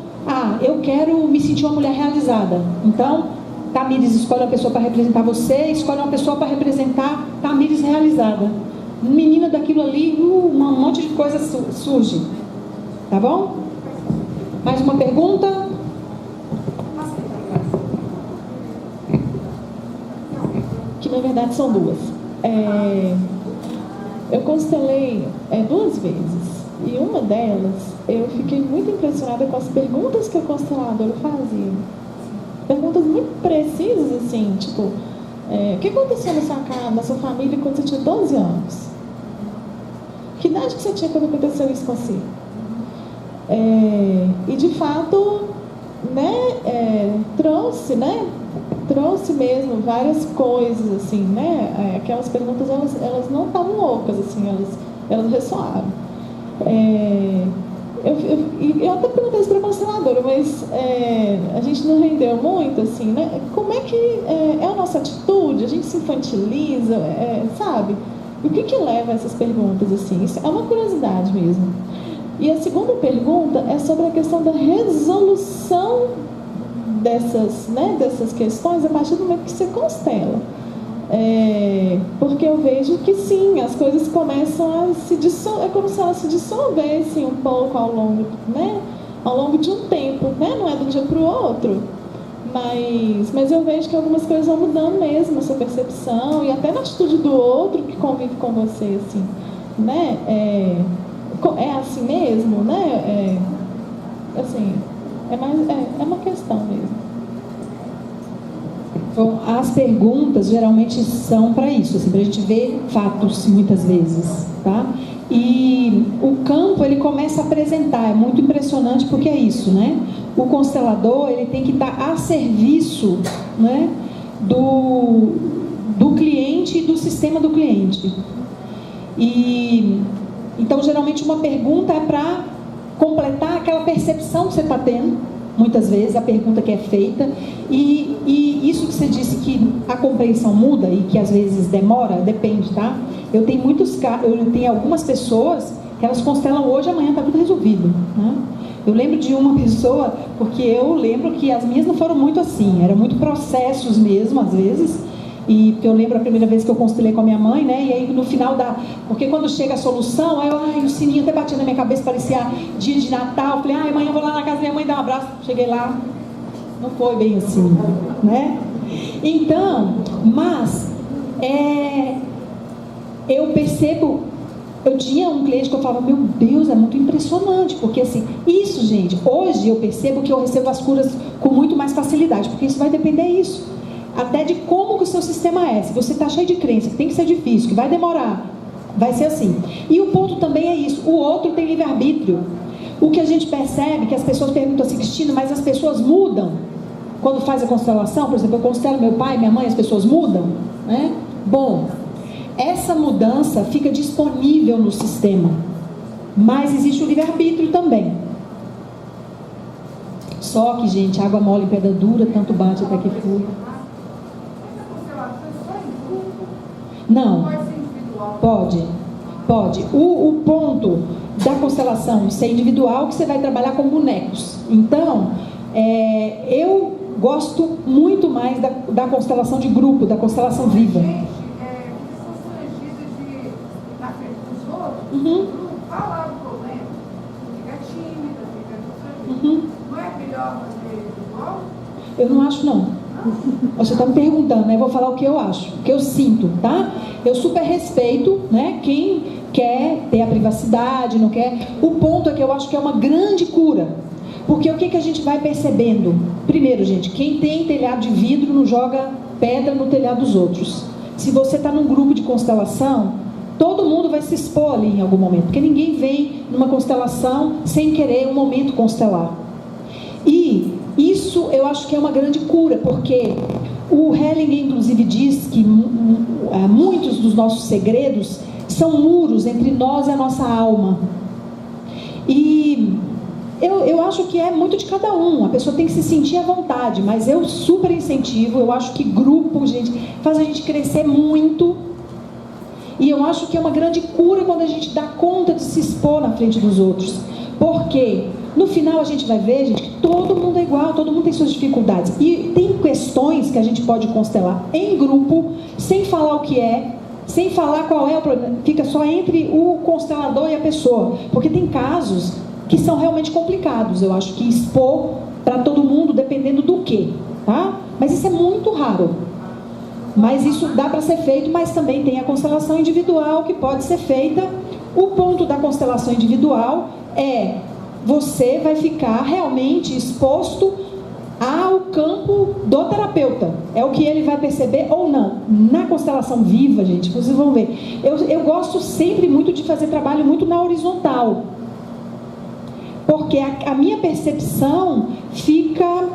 Eu quero me sentir uma mulher realizada. Então, Tamires escolhe uma pessoa para representar você, escolhe uma pessoa para representar Tamires realizada. Menina daquilo ali, um monte de coisa surge. Tá bom? Mais uma pergunta?
Que na verdade são duas. Eu constelei 2 vezes. E uma delas, eu fiquei muito impressionada com as perguntas que o constelador fazia. Perguntas muito precisas, assim, tipo, o que aconteceu na sua casa, na sua família, quando você tinha 12 anos? Que idade que você tinha quando aconteceu isso com você? E de fato, né, trouxe mesmo várias coisas, assim, né? Aquelas perguntas, elas não estavam loucas, assim, elas ressoaram. Eu até perguntei isso para a consteladora, mas a gente não rendeu muito, assim, né? Como é que é a nossa atitude? A gente se infantiliza, sabe? E o que leva a essas perguntas, assim? Isso é uma curiosidade mesmo. E a segunda pergunta é sobre a questão da resolução dessas questões a partir do momento que você constela. Porque eu vejo que sim, as coisas começam a se dissolver, é como se elas se dissolvessem um pouco ao longo de um tempo, né? Não é de um dia para o outro, mas eu vejo que algumas coisas vão mudando mesmo, a sua percepção e até na atitude do outro que convive com você, assim, né? É assim mesmo, né? Assim, é uma questão mesmo.
Então, as perguntas geralmente são para isso, assim, para a gente ver fatos muitas vezes, tá? E o campo, ele começa a apresentar, é muito impressionante porque é isso, né? O constelador, ele tem que estar a serviço, né, do cliente e do sistema do cliente. E então, geralmente, uma pergunta é para completar aquela percepção que você está tendo, muitas vezes, a pergunta que é feita, e isso que você disse que a compreensão muda e que às vezes demora, depende, tá? Eu tenho algumas pessoas que elas constelam hoje, amanhã está tudo resolvido, né? Eu lembro de uma pessoa, porque eu lembro que as minhas não foram muito assim, eram muito processos mesmo, às vezes, e porque eu lembro a primeira vez que eu constelei com a minha mãe, né, e aí no final porque quando chega a solução, aí o sininho até batia na minha cabeça, parecia dia de Natal, falei, amanhã eu vou lá na casa da minha mãe dar um abraço, cheguei lá, não foi bem assim, né? Então, mas, eu percebo. Eu tinha um cliente que eu falava, meu Deus, é muito impressionante, porque assim, isso, gente, hoje eu percebo que eu recebo as curas com muito mais facilidade, porque isso vai depender disso, até de como que o seu sistema é. Se você está cheio de crença, que tem que ser difícil, que vai demorar, vai ser assim. E o ponto também é isso, o outro tem livre-arbítrio. O que a gente percebe, que as pessoas perguntam assim, Cristina, mas as pessoas mudam quando faz a constelação? Por exemplo, eu constelo meu pai, minha mãe, as pessoas mudam, né? Bom, essa mudança fica disponível no sistema, mas existe o livre-arbítrio também. Só que, gente, água mole em pedra dura, tanto bate até que flui. Não, pode. O ponto da constelação ser individual, que você vai trabalhar com bonecos. Então, eu gosto muito mais da constelação de grupo, da constelação viva.
Falar o problema, fica tímida, fica não é melhor fazer igual?
Eu não acho, não. Você está me perguntando, né? Eu vou falar o que eu acho, o que eu sinto, tá? Eu super respeito, né? Quem quer ter a privacidade, não quer. O ponto é que eu acho que é uma grande cura, porque o que a gente vai percebendo? Primeiro, gente, quem tem telhado de vidro não joga pedra no telhado dos outros. Se você está num grupo de constelação, todo mundo vai se expor ali em algum momento, porque ninguém vem numa constelação sem querer um momento constelar. E isso eu acho que é uma grande cura, porque o Hellinger inclusive diz que muitos dos nossos segredos são muros entre nós e a nossa alma. E eu acho que é muito de cada um, a pessoa tem que se sentir à vontade, mas eu super incentivo, eu acho que grupo, gente, faz a gente crescer muito. E eu acho que é uma grande cura quando a gente dá conta de se expor na frente dos outros. Porque no final a gente vai ver, gente, que todo mundo é igual, todo mundo tem suas dificuldades. E tem questões que a gente pode constelar em grupo, sem falar o que é, sem falar qual é o problema. Fica só entre o constelador e a pessoa. Porque tem casos que são realmente complicados. Eu acho que expor para todo mundo, dependendo do que, tá? Mas isso é muito raro. Mas isso dá para ser feito, mas também tem a constelação individual que pode ser feita. O ponto da constelação individual é você vai ficar realmente exposto ao campo do terapeuta. É o que ele vai perceber ou não. Na constelação viva, gente, vocês vão ver. Eu gosto sempre muito de fazer trabalho muito na horizontal. Porque a minha percepção fica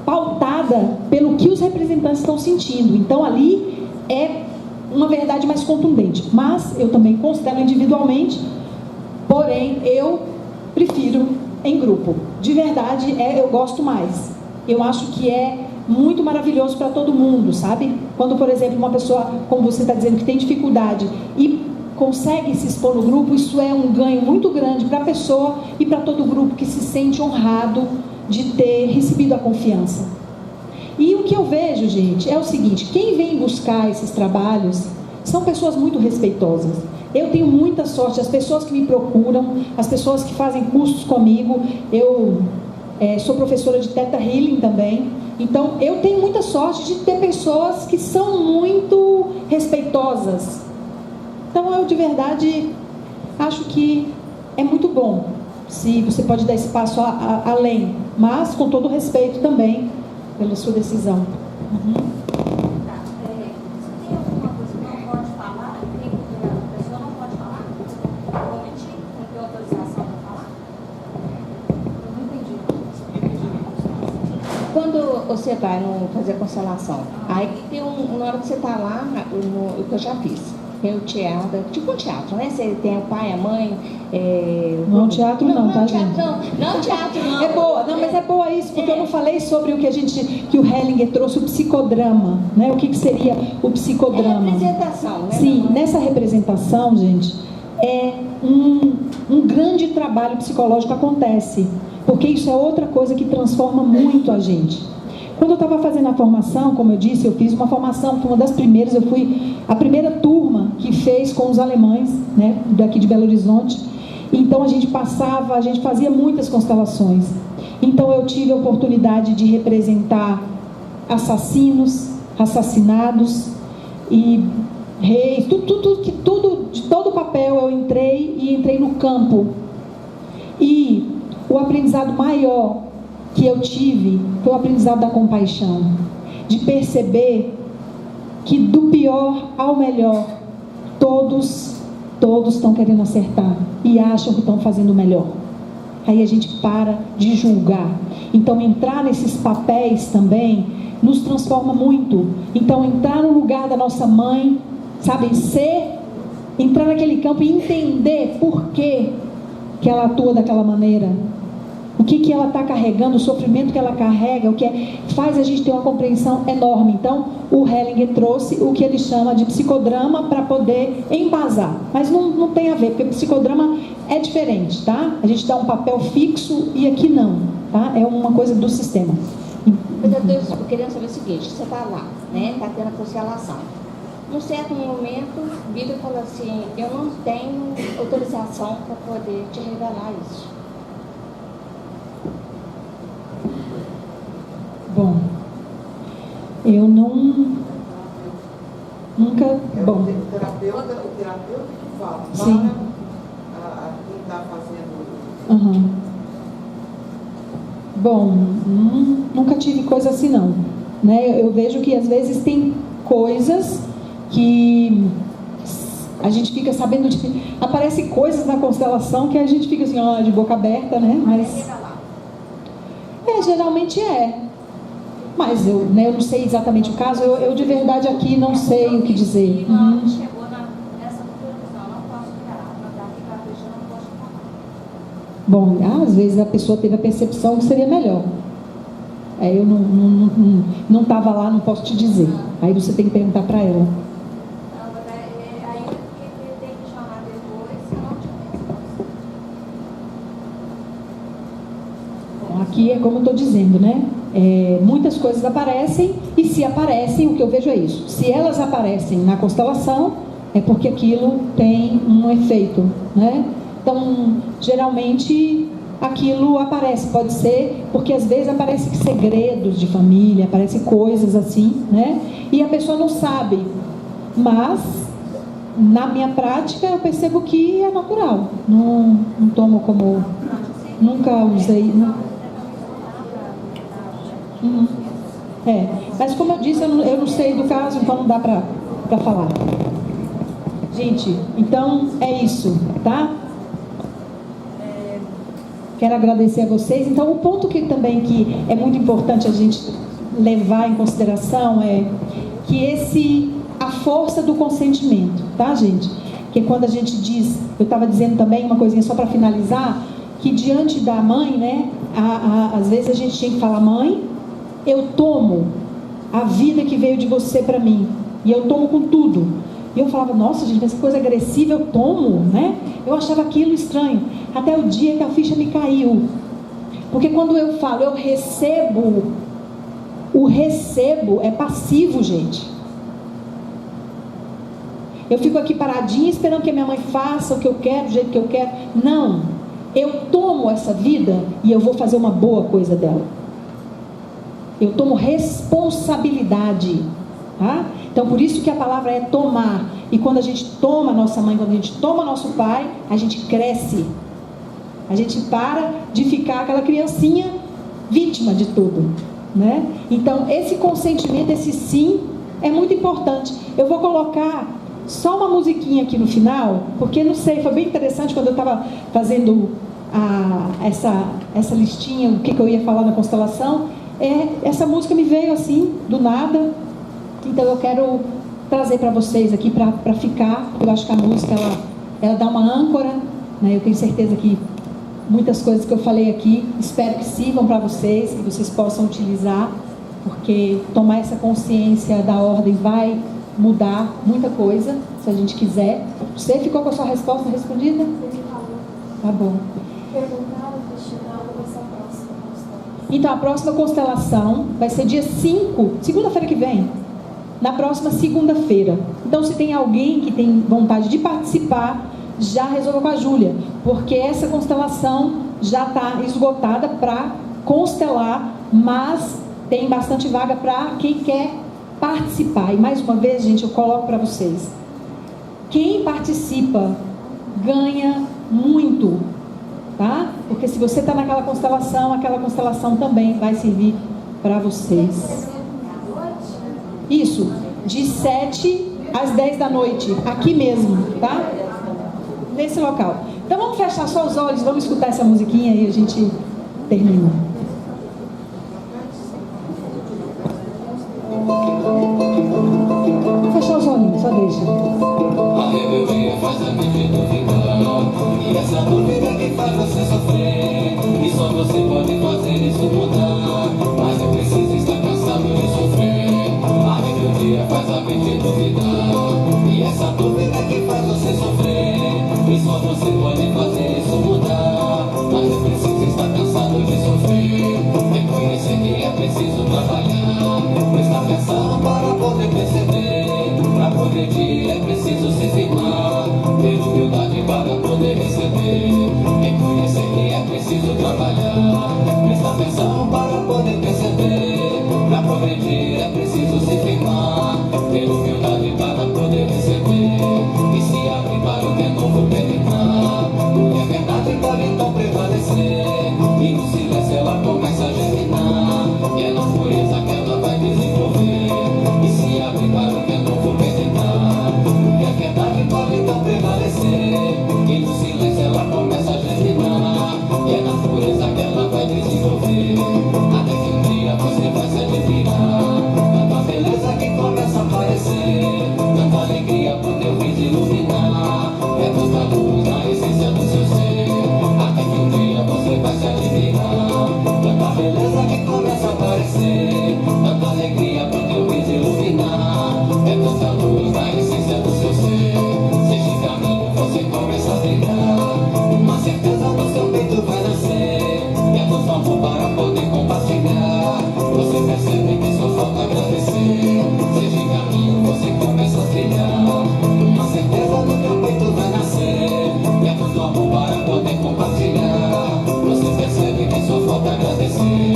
pautada pelo que os representantes estão sentindo. Então ali é uma verdade mais contundente. Mas eu também constelo individualmente, porém eu prefiro em grupo. De verdade, eu gosto mais. Eu acho que é muito maravilhoso para todo mundo, sabe? Quando, por exemplo, uma pessoa, como você está dizendo, que tem dificuldade e consegue se expor no grupo, isso é um ganho muito grande para a pessoa e para todo o grupo que se sente honrado de ter recebido a confiança. E o que eu vejo, gente, é o seguinte: quem vem buscar esses trabalhos são pessoas muito respeitosas. Eu tenho muita sorte, as pessoas que me procuram, as pessoas que fazem cursos comigo. Eu sou professora de Theta Healing também, então eu tenho muita sorte de ter pessoas que são muito respeitosas. Então eu de verdade acho que é muito bom se você pode dar espaço além, mas com todo o respeito também pela sua decisão.
Tem alguma coisa que não pode falar? A pessoa não pode falar? Omitir? Não tem autorização para falar? Eu não entendi.
Quando você vai fazer a constelação, aí tem na hora que você está lá, o que eu já fiz, tem o teatro, tipo um teatro, né? Você tem o pai, a mãe.
Não, teatro não, tá,
teatro,
gente?
não, teatro não.
É boa, não, mas é boa isso, porque eu não falei sobre o que o Hellinger trouxe, o psicodrama, né? O que seria o psicodrama?
É representação, né?
Sim, nessa representação, gente, um grande trabalho psicológico acontece, porque isso é outra coisa que transforma muito a gente. Quando eu estava fazendo a formação, como eu disse, eu fiz uma formação, foi uma das primeiras, eu fui a primeira turma que fez com os alemães, né, daqui de Belo Horizonte. Então a gente fazia muitas constelações. Então eu tive a oportunidade de representar assassinos, assassinados e reis, tudo, de todo o papel eu entrei no campo. E o aprendizado maior que eu tive foi o aprendizado da compaixão, de perceber que do pior ao melhor, todos estão querendo acertar e acham que estão fazendo o melhor. Aí a gente para de julgar. Então entrar nesses papéis também nos transforma muito. Então entrar no lugar da nossa mãe, sabe, entrar naquele campo e entender por que ela atua daquela maneira, o que ela está carregando, o sofrimento que ela carrega, faz a gente ter uma compreensão enorme. Então o Hellinger trouxe o que ele chama de psicodrama para poder embasar, mas não tem a ver, porque psicodrama é diferente, tá? A gente dá um papel fixo e aqui não, tá? É uma coisa do sistema.
Mas eu estou querendo saber o seguinte: você está lá, né? Está tendo a constelação. Num certo momento, Bíblia falou assim: eu não tenho autorização para poder te revelar isso.
Bom, eu nunca. Bom.
O terapeuta que fala.
Sim.
Quem está fazendo.
Uhum. Bom, nunca tive coisa assim não, né? Eu vejo que às vezes tem coisas que a gente fica sabendo aparecem coisas na constelação que a gente fica assim, ó, de boca aberta, né? Mas geralmente é. Mas eu não sei exatamente o caso, eu de verdade aqui não sei o que dizer.
Não chegou nessa conclusão, não posso esperar, mas daqui para frente eu não posso falar.
Bom, às vezes a pessoa teve a percepção que seria melhor. Aí eu não estava lá, não posso te dizer. Aí você tem que perguntar para ela.
Aí tem que chamar depois, se não tiver.
Bom, aqui é como eu estou dizendo, né? Muitas coisas aparecem, e se aparecem, o que eu vejo é isso: se elas aparecem na constelação, é porque aquilo tem um efeito, né? Então, geralmente aquilo aparece, pode ser porque às vezes aparecem segredos de família, aparecem coisas assim, né? E a pessoa não sabe, mas na minha prática eu percebo que é natural, não tomo como, nunca usei. Mas como eu disse, eu não sei do caso, então não dá para falar. Gente, então é isso, tá? Quero agradecer a vocês. Então o ponto que é muito importante a gente levar em consideração é que a força do consentimento, tá, gente? Que quando a gente diz, eu estava dizendo também uma coisinha só para finalizar, que diante da mãe, né, às vezes a gente tinha que falar: mãe, eu tomo a vida que veio de você para mim, e eu tomo com tudo. E eu falava: nossa, gente, essa coisa agressiva eu tomo, né? Eu achava aquilo estranho, até o dia que a ficha me caiu. Porque quando eu falo eu recebo, o recebo é passivo, gente. Eu fico aqui paradinha esperando que a minha mãe faça o que eu quero, do jeito que eu quero. Não, eu tomo essa vida e eu vou fazer uma boa coisa dela. Eu tomo responsabilidade, tá? Então por isso que a palavra é tomar. E quando a gente toma a nossa mãe, quando a gente toma nosso pai, a gente cresce. A gente para de ficar aquela criancinha vítima de tudo, né? Então esse consentimento, esse sim, é muito importante. Eu vou colocar só uma musiquinha aqui no final, porque não sei, foi bem interessante quando eu estava fazendo essa listinha, o que eu ia falar na constelação. Essa música me veio assim, do nada. Então eu quero trazer para vocês aqui, para ficar. Eu acho que a música, ela dá uma âncora, né? Eu tenho certeza que muitas coisas que eu falei aqui, espero que sirvam para vocês, que vocês possam utilizar, porque tomar essa consciência da ordem vai mudar muita coisa, se a gente quiser. Você ficou com a sua resposta respondida? Tá bom. Então, a próxima constelação vai ser dia 5, segunda-feira que vem. Na próxima segunda-feira. Então, se tem alguém que tem vontade de participar, já resolva com a Júlia, porque essa constelação já está esgotada para constelar, mas tem bastante vaga para quem quer participar. E mais uma vez, gente, eu coloco para vocês: quem participa ganha muito, tá? Porque se você está naquela constelação, aquela constelação também vai servir para vocês. Isso, de 7 às 10 da noite, aqui mesmo, tá? Nesse local. Então vamos fechar só os olhos, vamos escutar essa musiquinha e a gente termina. Fechar os olhos, só deixa.
A rebeldia faz a mente duvidar, e essa dúvida que faz você sofrer, e só você pode fazer isso mudar, mas eu preciso estar cansado de sofrer. A rebeldia faz a mente duvidar, e essa dúvida que faz você sofrer, e só você pode fazer isso mudar, mas eu preciso estar cansado de sofrer. Reconhecer que é preciso trabalhar, prestar atenção para poder perceber. Para progredir é preciso se firmar, ter humildade para poder receber. Reconhecer que é preciso trabalhar, prestar atenção para poder perceber. Para progredir é preciso se firmar, ter humildade para poder receber. E se abrir para o que é novo penetrar, e a verdade pode então prevalecer, e no silêncio ela começa a germinar, e é na pureza que ela vai desenvolver. E se abrir para o que é novo penetrar, e a verdade pode então prevalecer, e no silêncio ela começa a germinar, e é na pureza que ela vai desenvolver. Até que um dia você vai se admirar, tanta beleza que começa a aparecer, tanta alegria pro teu vídeo iluminar, é tanta luz na essência do seu ser. Até que um dia você vai se admirar, tanta beleza que começa a aparecer, tanta alegria pro teu vídeo iluminar, é tanta luz na essência do seu ser. Seja em caminho, você começa a brilhar, uma certeza no seu peito vai nascer, e é do amor para poder compartilhar. Você percebe que só falta agradecer. Seja em caminho, você começa a trilhar, uma certeza no teu peito vai nascer, e é do amor para poder compartilhar. Você percebe que só falta agradecer.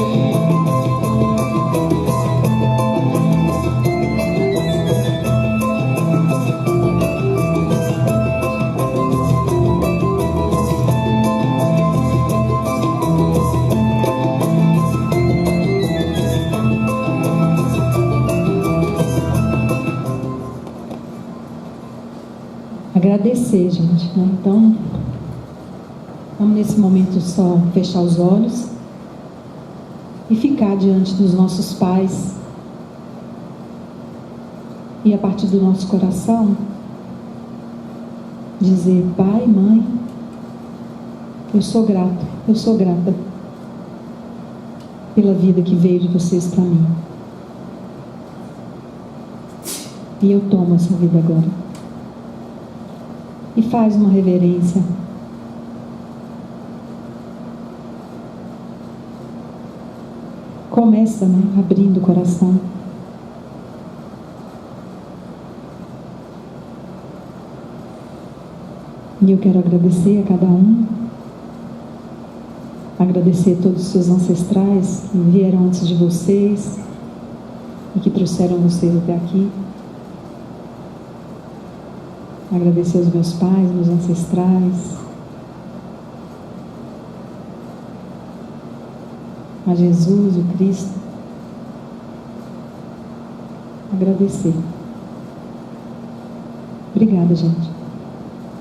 Agradecer, gente, né? Então, vamos nesse momento só fechar os olhos e ficar diante dos nossos pais, e a partir do nosso coração dizer: pai, mãe, eu sou grato, eu sou grata pela vida que veio de vocês para mim, e eu tomo essa vida agora. E faz uma reverência. Começa, né, abrindo o coração. E eu quero agradecer a cada um. Agradecer a todos os seus ancestrais que vieram antes de vocês e que trouxeram vocês até aqui. Agradecer aos meus pais, meus ancestrais, a Jesus, o Cristo. Agradecer. Obrigada, gente.